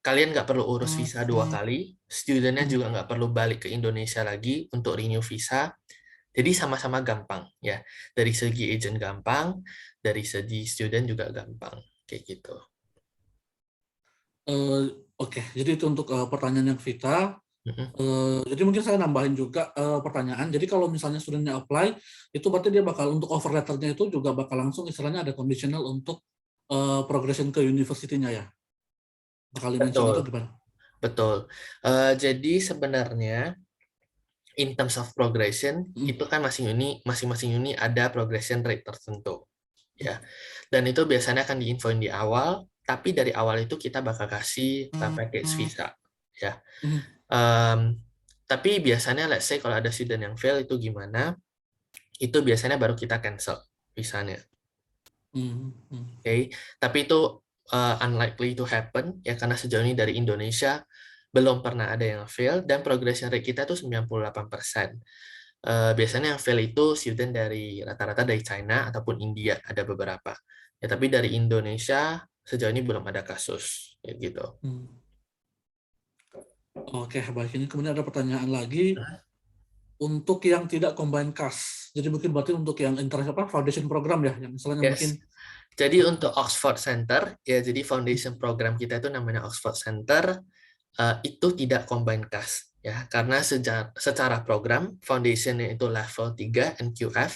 kalian nggak perlu urus visa 2 kali, studentnya juga nggak perlu balik ke Indonesia lagi untuk renew visa. Jadi sama-sama gampang ya. Dari segi agent gampang, dari segi student juga gampang kayak gitu. Oke, jadi itu untuk pertanyaan yang Vita. Mhm. Jadi mungkin saya nambahin juga pertanyaan. Jadi kalau misalnya studentnya apply, itu berarti dia bakal untuk offer letternya itu juga bakal langsung istilahnya ada conditional untuk progression ke university-nya ya. Bakal di-mention atau Betul, gimana? betul. Jadi sebenarnya in terms of progression Hmm. itu kan masing-masing uni ada progression rate tertentu ya. Dan itu biasanya akan diinfoin di awal, tapi dari awal itu kita bakal kasih package visa ya. Hmm. Um, tapi biasanya let's say kalau ada student yang fail itu gimana? Itu biasanya baru kita cancel visanya. Hmm. Hmm. Oke, tapi itu unlikely to happen ya karena sejauh ini dari Indonesia belum pernah ada yang fail dan progression rate kita tuh 98%. Biasanya yang fail itu student dari rata-rata dari China ataupun India ada beberapa. Ya tapi dari Indonesia sejauh ini belum ada kasus ya gitu. Hmm. Oke, baik. Ini kemudian ada pertanyaan lagi untuk yang tidak combine CAS. Jadi mungkin berarti untuk yang foundation program ya, yang misalnya Yes. mungkin. Jadi untuk Oxford Center ya jadi foundation program kita itu namanya Oxford Center. Itu tidak combine CAS ya karena secara program foundationnya itu level 3 NQF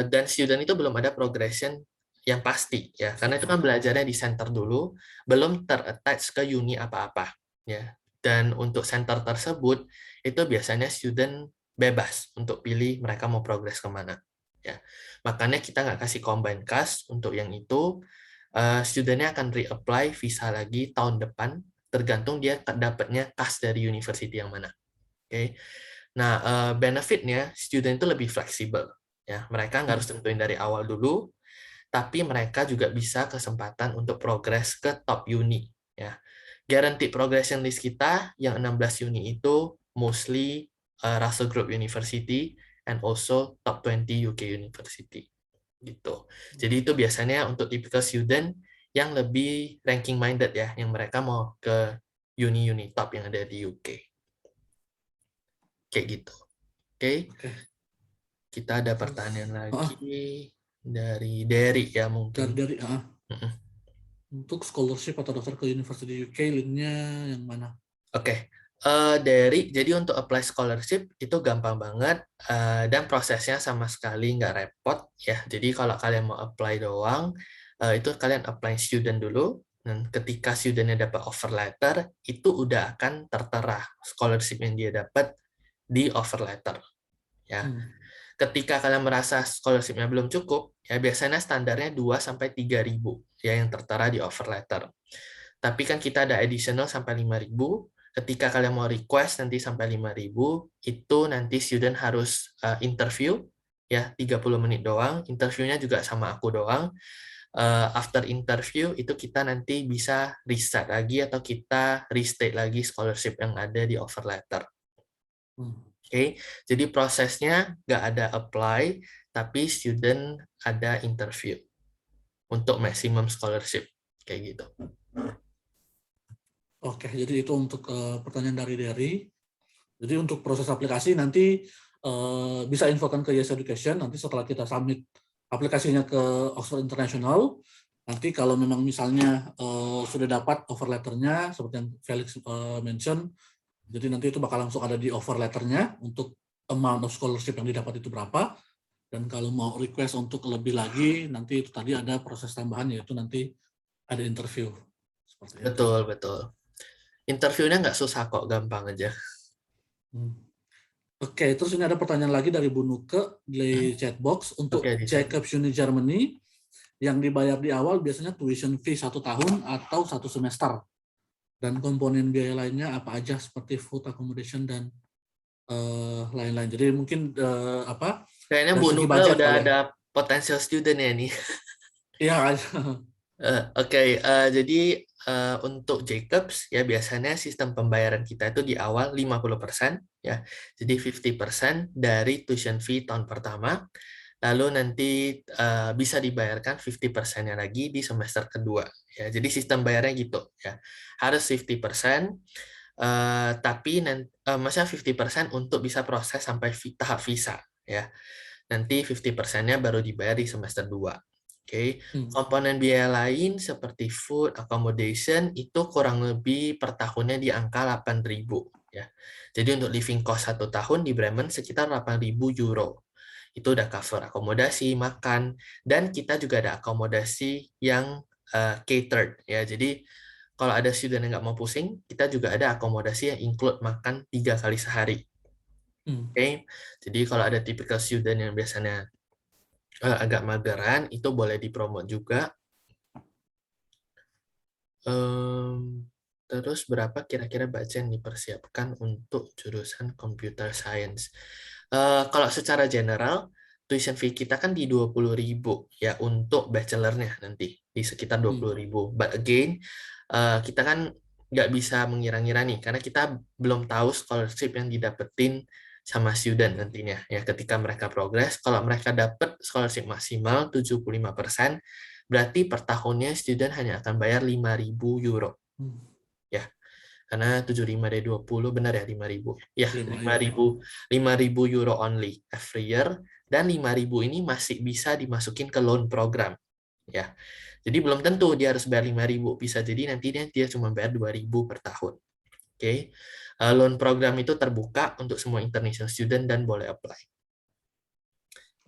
dan student itu belum ada progression yang pasti ya karena itu kan belajarnya di center dulu belum ter-attach ke uni apa-apa ya. Dan untuk center tersebut itu biasanya student bebas untuk pilih mereka mau progres kemana. Ya, makanya kita nggak kasih combine CAS untuk yang itu. Studentnya akan reapply visa lagi tahun depan, tergantung dia dapatnya CAS dari university yang mana. Oke. Nah, benefitnya student itu lebih fleksibel. Ya, mereka nggak harus tentuin dari awal dulu, tapi mereka juga bisa kesempatan untuk progres ke top uni. Ya, guaranteed progression list kita yang 16 uni itu mostly Russell Group University and also top 20 UK University gitu. Jadi itu biasanya untuk typical student yang lebih ranking minded ya, yang mereka mau ke uni-uni top yang ada di UK. Kayak gitu. Oke. Kita ada pertanyaan lagi dari Derry ya mungkin. Dari untuk scholarship atau daftar ke University UK, linknya yang mana? Oke. Jadi untuk apply scholarship itu gampang banget dan prosesnya sama sekali nggak repot ya. Jadi kalau kalian mau apply doang, itu kalian apply student dulu. Dan ketika studentnya dapat offer letter, itu udah akan tertera scholarship yang dia dapat di offer letter. Ya. Ketika kalian merasa scholarship-nya belum cukup, ya biasanya standarnya 2-3.000 ya yang tertera di offer letter. Tapi kan kita ada additional sampai 5.000. Ketika kalian mau request nanti sampai 5.000, itu nanti student harus interview ya 30 menit doang. Interviewnya juga sama aku doang. After interview itu kita nanti bisa reset lagi atau kita restate lagi scholarship yang ada di offer letter. Oke, jadi prosesnya nggak ada apply, tapi student ada interview untuk maximum scholarship, kayak gitu. Oke, jadi itu untuk pertanyaan dari Derry. Jadi untuk proses aplikasi nanti bisa infokan ke Yes Education, nanti setelah kita submit aplikasinya ke Oxford International, nanti kalau memang misalnya sudah dapat offer letternya, seperti yang Felix mention, jadi nanti itu bakal langsung ada di offer letternya untuk amount of scholarship yang didapat itu berapa. Dan kalau mau request untuk lebih lagi, nanti itu tadi ada proses tambahan, yaitu nanti ada interview. Seperti itu. Betul, betul. Interviewnya nggak susah kok, gampang aja. Oke, terus ini ada pertanyaan lagi dari Bu Nuke di chatbox. Untuk Jacobs Uni Germany, yang dibayar di awal biasanya tuition fee 1 tahun atau 1 semester. Dan komponen biaya lainnya apa aja seperti food, accommodation, dan lain-lain. Jadi mungkin kayaknya Bu Nuke udah ada potential student ya nih. Iya. Oke, jadi untuk Jacobs ya biasanya sistem pembayaran kita itu di awal 50% ya. Jadi 50% dari tuition fee tahun pertama. Lalu nanti bisa dibayarkan 50%-nya lagi di semester kedua. Ya, jadi sistem bayarnya gitu ya. Harus 50%, tapi maksudnya 50% untuk bisa proses sampai tahap visa ya. Nanti 50%-nya baru dibayar di semester 2. Oke. Komponen biaya lain seperti food, accommodation itu kurang lebih per tahunnya di angka 8.000 ya. Jadi untuk living cost 1 tahun di Bremen sekitar 8.000 euro. Itu udah cover akomodasi, makan, dan kita juga ada akomodasi yang catered ya. Jadi kalau ada student yang nggak mau pusing, kita juga ada akomodasi yang include makan 3 kali sehari. Oke, jadi kalau ada typical student yang biasanya agak mageran, itu boleh dipromot juga. Terus berapa kira-kira batch yang dipersiapkan untuk jurusan computer science? Kalau secara general, tuition fee kita kan di 20.000 ya untuk bachelornya nanti di sekitar 20.000. But again, kita kan nggak bisa mengira-ngira nih karena kita belum tahu scholarship yang didapetin sama student nantinya ya ketika mereka progres. Kalau mereka dapat scholarship maksimal 75%, berarti per tahunnya student hanya akan bayar 5.000 euro. Ya. Karena 75 dari 20 benar ya 5.000. Ya, 5.000 euro only every year, dan 5.000 ini masih bisa dimasukin ke loan program. Ya. Jadi belum tentu dia harus bayar 5.000, bisa jadi nanti dia cuma bayar 2.000 per tahun. Oke. Loan program itu terbuka untuk semua international student dan boleh apply.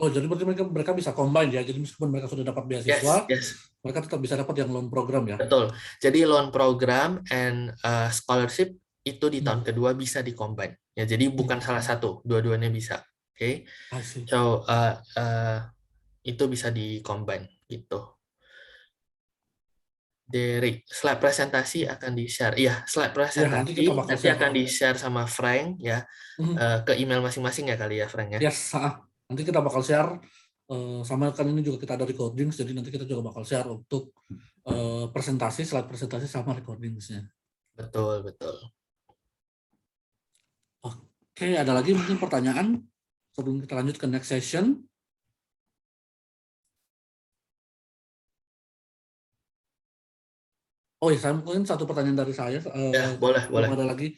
Oh, jadi berarti mereka bisa combine ya. Jadi meskipun mereka sudah dapat beasiswa, Yes. mereka tetap bisa dapat yang loan program ya. Betul. Jadi loan program and scholarship itu di tahun Hmm. kedua bisa di-combine. Ya, jadi bukan salah satu, dua-duanya bisa. Oke. I see. So itu bisa di-combine gitu. Dari slide presentasi akan di-share. Iya, slide Ya, nanti kita presentasi bakal nanti share. akan di-share sama Frank ya, ke email masing-masing ya kali ya Frank ya. Yes, nanti kita bakal share sama kan ini juga kita ada recording, jadi nanti kita juga bakal share untuk slide presentasi sama recording-nya. Betul, betul. Oke, ada lagi mungkin pertanyaan sebelum kita lanjut ke next session? Oh ya, saya mungkin satu pertanyaan dari saya. Ya, boleh, belum boleh. ada lagi.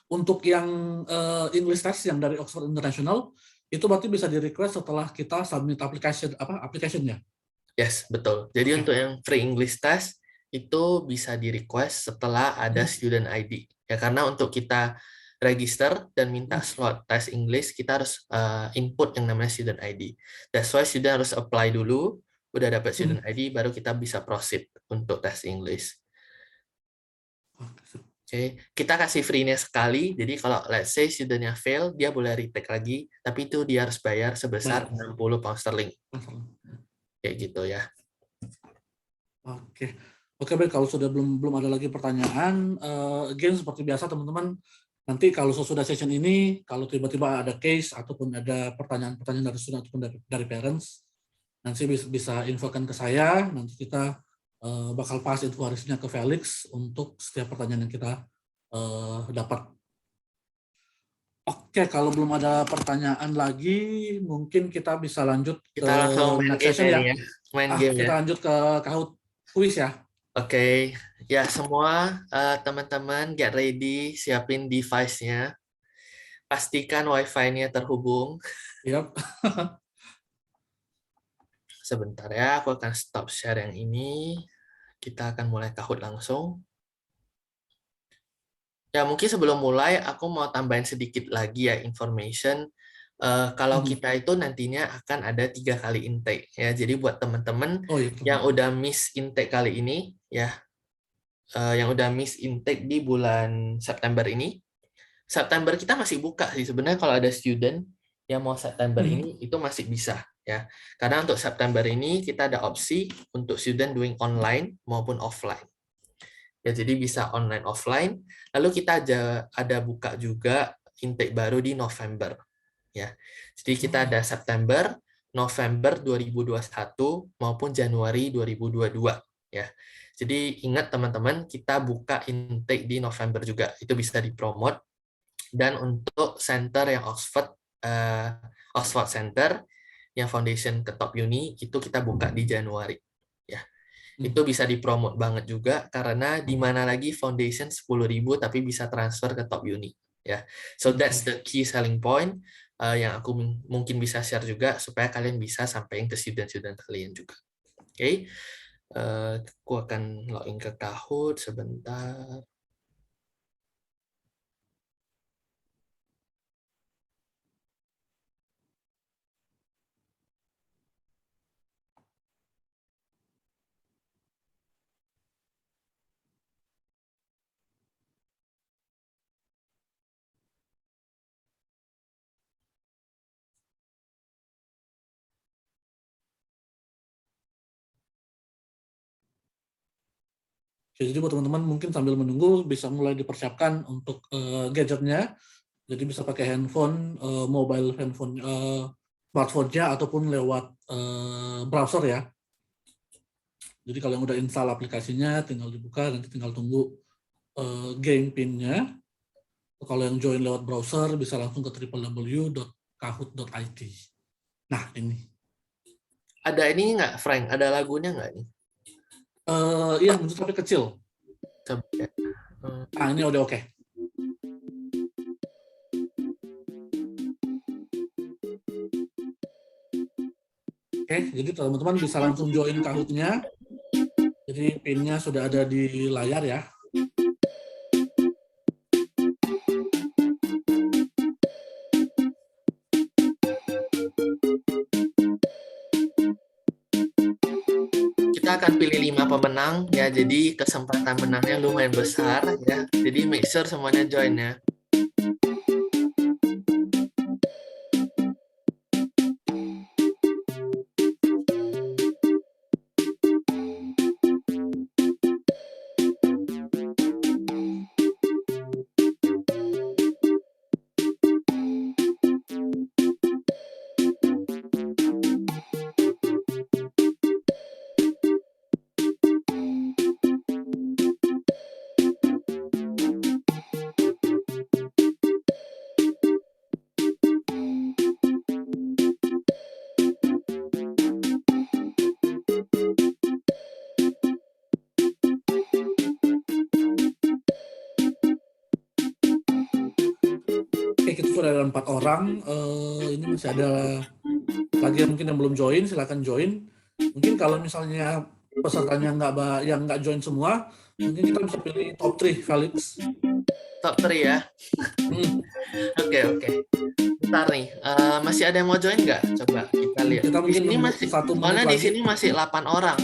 Untuk yang English test yang dari Oxford International, itu berarti bisa di-request setelah kita submit application-nya? Yes, betul. Jadi untuk yang free English test itu bisa di-request setelah ada student ID. Ya, karena untuk kita register dan minta slot tes English, kita harus input yang namanya student ID. That's why student harus apply dulu, udah dapat student ID, baru kita bisa proceed untuk tes English. Oke, kita kasih free-nya sekali, jadi kalau let's say student-nya fail, dia boleh retake lagi, tapi itu dia harus bayar sebesar 60 pound sterling. Kayak gitu ya. Oke, baik. Kalau sudah belum ada lagi pertanyaan, again seperti biasa teman-teman, nanti kalau sesudah session ini, kalau tiba-tiba ada case ataupun ada pertanyaan-pertanyaan dari student ataupun dari parents, nanti bisa infokan ke saya, nanti kita bakal pass info harisnya ke Felix untuk setiap pertanyaan yang kita dapat. Oke, kalau belum ada pertanyaan lagi, mungkin kita bisa lanjut Kita ke langsung main next game session ya. Main game Kita ya. lanjut ke Kahoot quiz ya. Oke, ya semua teman-teman get ready, siapin device-nya, pastikan wifi-nya terhubung. Yap. Sebentar ya, aku akan stop share yang ini. Kita akan mulai Kahoot langsung. Ya mungkin sebelum mulai, aku mau tambahin sedikit lagi ya information. Kalau kita itu nantinya akan ada 3 kali intake ya. Jadi buat teman-teman yang udah miss intake kali ini ya, yang udah miss intake di bulan September ini. September kita masih buka sih sebenarnya, kalau ada student yang mau September ini itu masih bisa ya. Karena untuk September ini kita ada opsi untuk student doing online maupun offline. Ya, jadi bisa online offline. Lalu kita ada buka juga intake baru di November ya. Jadi kita ada September, November 2021 maupun Januari 2022 ya. Jadi ingat teman-teman, kita buka intake di November juga. Itu bisa dipromot. Dan untuk center yang Oxford Center yang foundation ke top uni itu kita buka di Januari ya. Itu bisa dipromot banget juga, karena di mana lagi foundation 10.000 tapi bisa transfer ke top uni ya. So that's the key selling point yang aku mungkin bisa share juga supaya kalian bisa sampaikan ke student-student kalian juga. Oke. Aku akan login ke Kahoot sebentar. Jadi buat teman-teman mungkin sambil menunggu bisa mulai dipersiapkan untuk gadgetnya. Jadi bisa pakai handphone, mobile handphone, smartphone-nya ataupun lewat browser ya. Jadi kalau yang udah install aplikasinya tinggal dibuka, nanti tinggal tunggu game pin-nya. Kalau yang join lewat browser bisa langsung ke www.kahoot.it. Nah ini. Ada ini nggak, Frank? Ada lagunya nggak nih? Iya, muncul tapi kecil. Coba ya. Ini udah oke. Oke, jadi teman-teman bisa langsung join Kahoot-nya. Jadi pin-nya sudah ada di layar ya. kita akan pilih 5 pemenang ya, jadi kesempatan menangnya lumayan besar ya. Jadi make sure semuanya join ya. Oke, kita sudah ada 4 orang. Ini masih ada lagi yang mungkin yang belum join, silakan join. Mungkin kalau misalnya pesertanya yang nggak join semua, mungkin kita bisa pilih top 3, Felix. Top 3 ya. Oke. Bentar nih, masih ada yang mau join nggak? Coba kita lihat. Kita Di sini mungkin masih, 1 menit soalnya di lagi. sini masih 8 orang.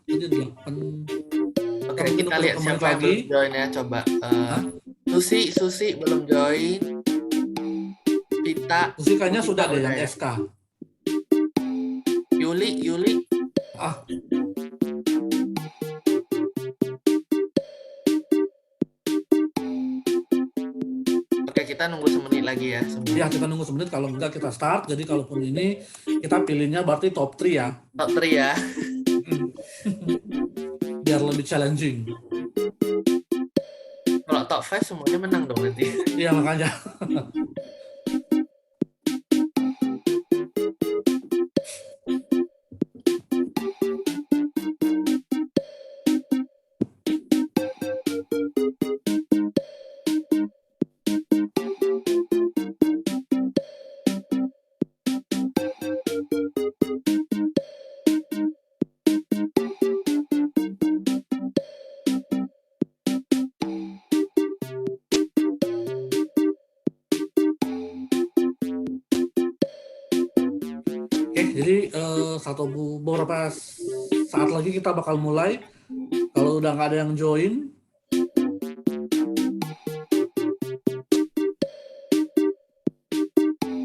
Ini 8. Oke, kita lihat siapa yang belum join ya. Coba. Susi belum join. Pita. Susi kayaknya sudah deh yang ya. SK. Yuli. Oke, kita nunggu semenit lagi ya. Ya, kita nunggu semenit. Kalau enggak kita start. Jadi kalaupun ini kita pilihnya berarti top 3 ya. Top 3 ya. Biar lebih challenging. Kalau top 5 semuanya menang dong nanti. Iya, makanya. Jadi beberapa saat lagi kita bakal mulai. Kalau udah nggak ada yang join,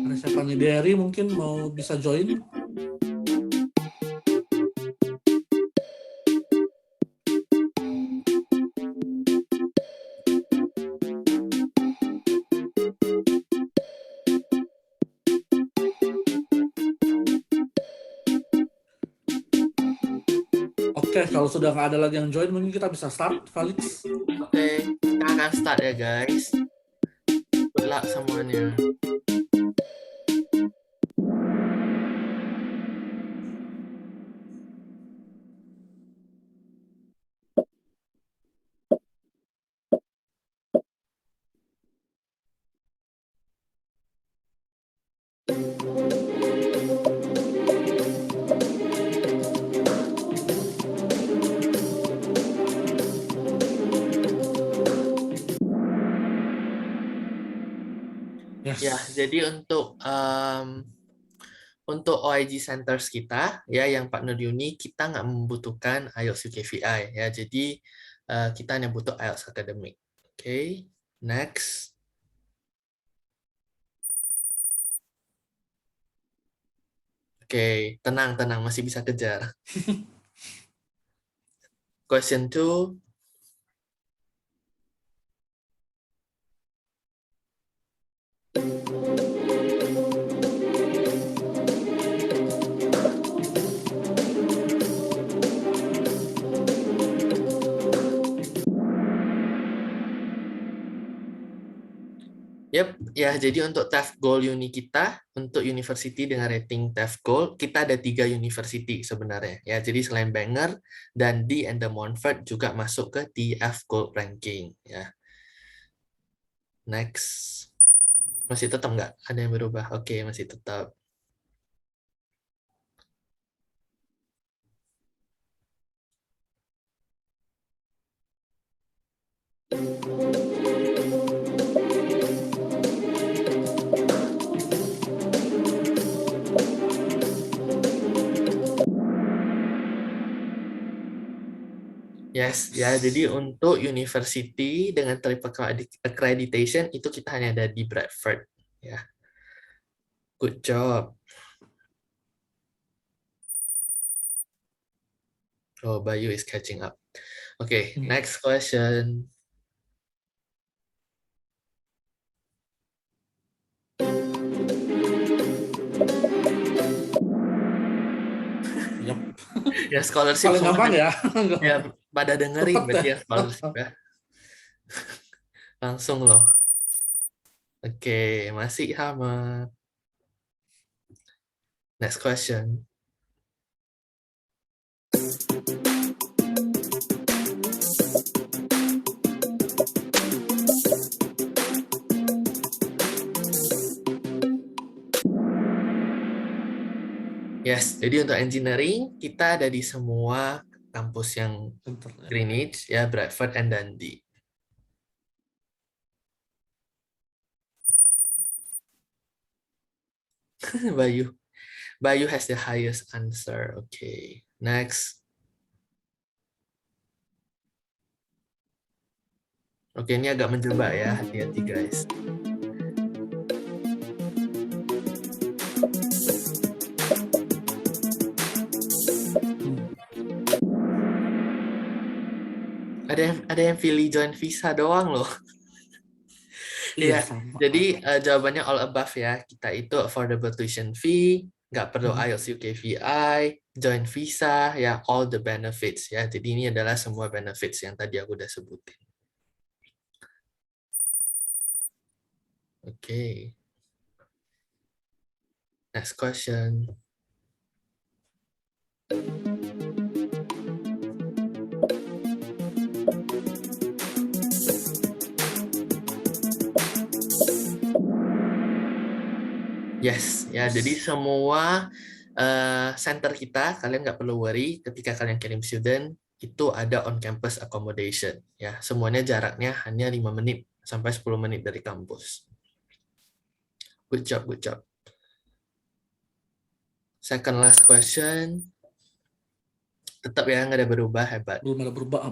ada siapa nih? Derry mungkin mau bisa join. Oke, kalau sudah nggak ada lagi yang join, mungkin kita bisa start, Felix. Oke, kita akan start ya guys. Good luck semuanya. Yes. Ya, jadi untuk OIG centers kita ya yang partner uni, kita nggak membutuhkan IELTS UKVI ya. Jadi kita hanya butuh IELTS Academic. Oke, next. Oke, tenang, masih bisa kejar. Question 2. Yep, ya jadi untuk TEF Gold Uni kita, untuk university dengan rating TEF Gold, kita ada 3 university sebenarnya. Ya, jadi selain Bangor, Dundee and De Montfort juga masuk ke TEF Gold ranking. Ya. Next. Masih tetap nggak? Ada yang berubah? Oke, masih tetap. Yes, ya. Jadi untuk university dengan triple accreditation itu kita hanya ada di Bradford. Ya, good job. Oh, Bayu is catching up. Okay, next question. Yep. Ya, scholarship Paling semua gampang ya. ya pada dengerin Cepet berarti ya. ya scholarship ya. Langsung loh. Oke, masih sama. Next question. Yes, jadi untuk engineering kita ada di semua kampus yang Greenwich, ya Bradford and Dundee. Bayu has the highest answer. Okay, next. Oke, ini agak menjebak ya, hati-hati guys. Ada yang pilih join visa doang loh. Iya, Ya, jadi jawabannya all above ya. Kita itu affordable tuition fee, nggak perlu IELTS UKVI, join visa, ya all the benefits ya. Jadi ini adalah semua benefits yang tadi aku udah sebutin. Oke. Next question. Yes, ya. Jadi semua center kita, kalian nggak perlu worry ketika kalian kirim student, itu ada on-campus accommodation. Ya, semuanya jaraknya hanya 5 menit sampai 10 menit dari kampus. Good job, good job. Second last question. Tetap ya, nggak ada berubah, hebat. Belum ada berubah.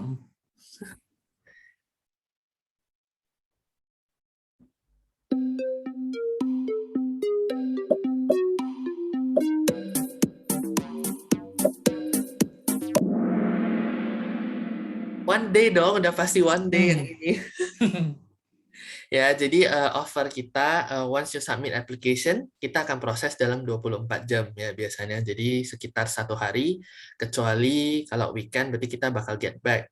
One day dong, udah pasti one day yang ini. Ya, jadi offer kita, once you submit application, kita akan proses dalam 24 jam ya biasanya. Jadi sekitar 1 hari, kecuali kalau weekend, berarti kita bakal get back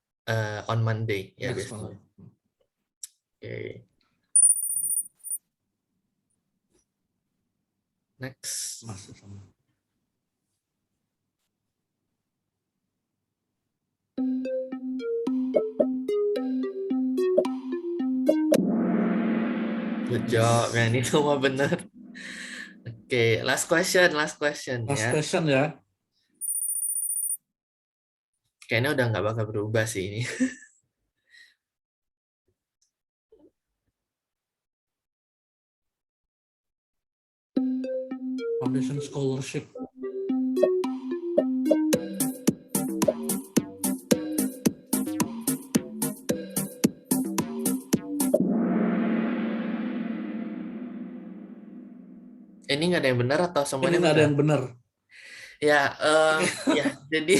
on Monday ya biasanya. Okay. Next. Good job, ya ini semua benar. Oke, last question ya. Last question ya. Kayaknya udah nggak bakal berubah sih ini. Foundation Scholarship. Ini nggak ada yang benar atau semuanya Ini nggak ada yang benar. Ya, ya jadi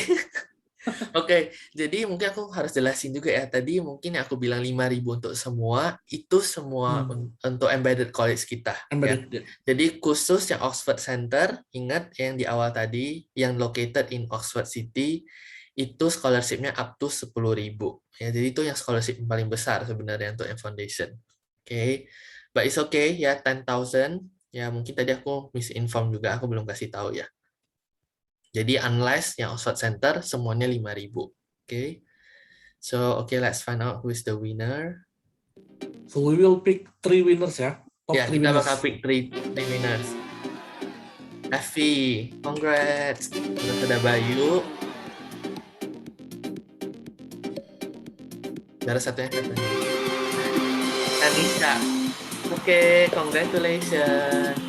Oke, jadi mungkin aku harus jelasin juga ya. Tadi mungkin aku bilang 5.000 untuk semua, itu semua untuk embedded college kita. Embedded, ya. Jadi khusus yang Oxford Center, ingat yang di awal tadi, yang located in Oxford City, itu scholarship-nya up to 10.000. Ya, jadi itu yang scholarship yang paling besar sebenarnya untuk yang foundation. Oke, but it's okay ya, 10,000. Ya, mungkin tadi aku misinform juga, aku belum kasih tahu ya. Jadi unless yang Oxford Center semuanya 5.000. Okay. So, okay, let's find out who is the winner. So we will pick 3 winners ya. Top ya, kita bakal pick 3 winners. Effie, congrats. Terus ada Bayu. Ada satu yang katanya. Anisha. Oke, congratulations.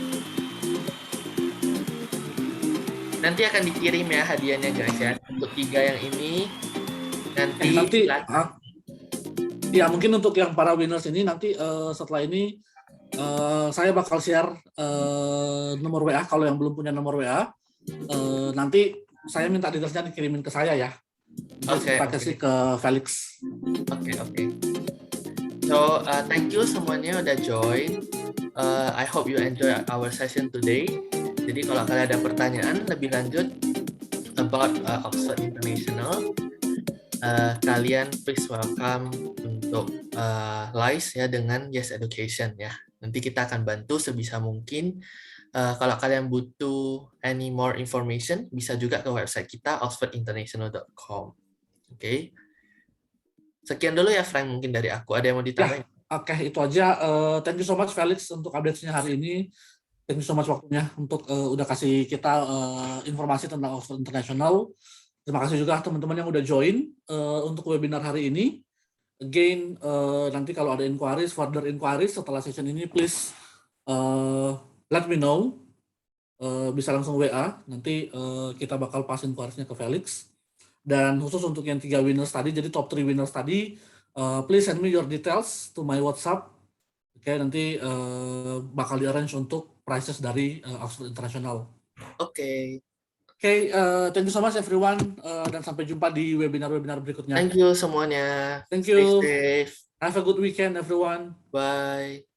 Nanti akan dikirim ya hadiahnya guys ya. Untuk 3 yang ini Nanti ya mungkin untuk yang para winners ini nanti setelah ini saya bakal share nomor WA kalau yang belum punya nomor WA. Nanti saya minta detailsnya dikirimin ke saya ya. Kita kasih ke Felix. Oke. So thank you semuanya udah join. I hope you enjoy our session today. Jadi kalau kalian ada pertanyaan lebih lanjut about Oxford International, kalian please welcome untuk live ya dengan Yes Education ya. Nanti kita akan bantu sebisa mungkin. Kalau kalian butuh any more information, bisa juga ke website kita oxfordinternational.com. Oke. Sekian dulu ya Frank mungkin dari aku. Ada yang mau ditambahin? Oke, itu aja. Thank you so much Felix untuk update-nya hari ini. Thank you so much waktunya untuk udah kasih kita informasi tentang Oxford International. Terima kasih juga teman-teman yang udah join untuk webinar hari ini. Again, nanti kalau ada further inquiries setelah session ini, please let me know. Bisa langsung WA. Nanti kita bakal pass inquiries-nya ke Felix. Dan khusus untuk yang 3 winners tadi, jadi top 3 winners tadi, please send me your details to my WhatsApp. Oke, nanti bakal di-arrange untuk prices dari Oxford International. Oke. Oke, thank you so much everyone, dan sampai jumpa di webinar-webinar berikutnya. Thank you semuanya. Thank you. Stay safe. Have a good weekend everyone. Bye.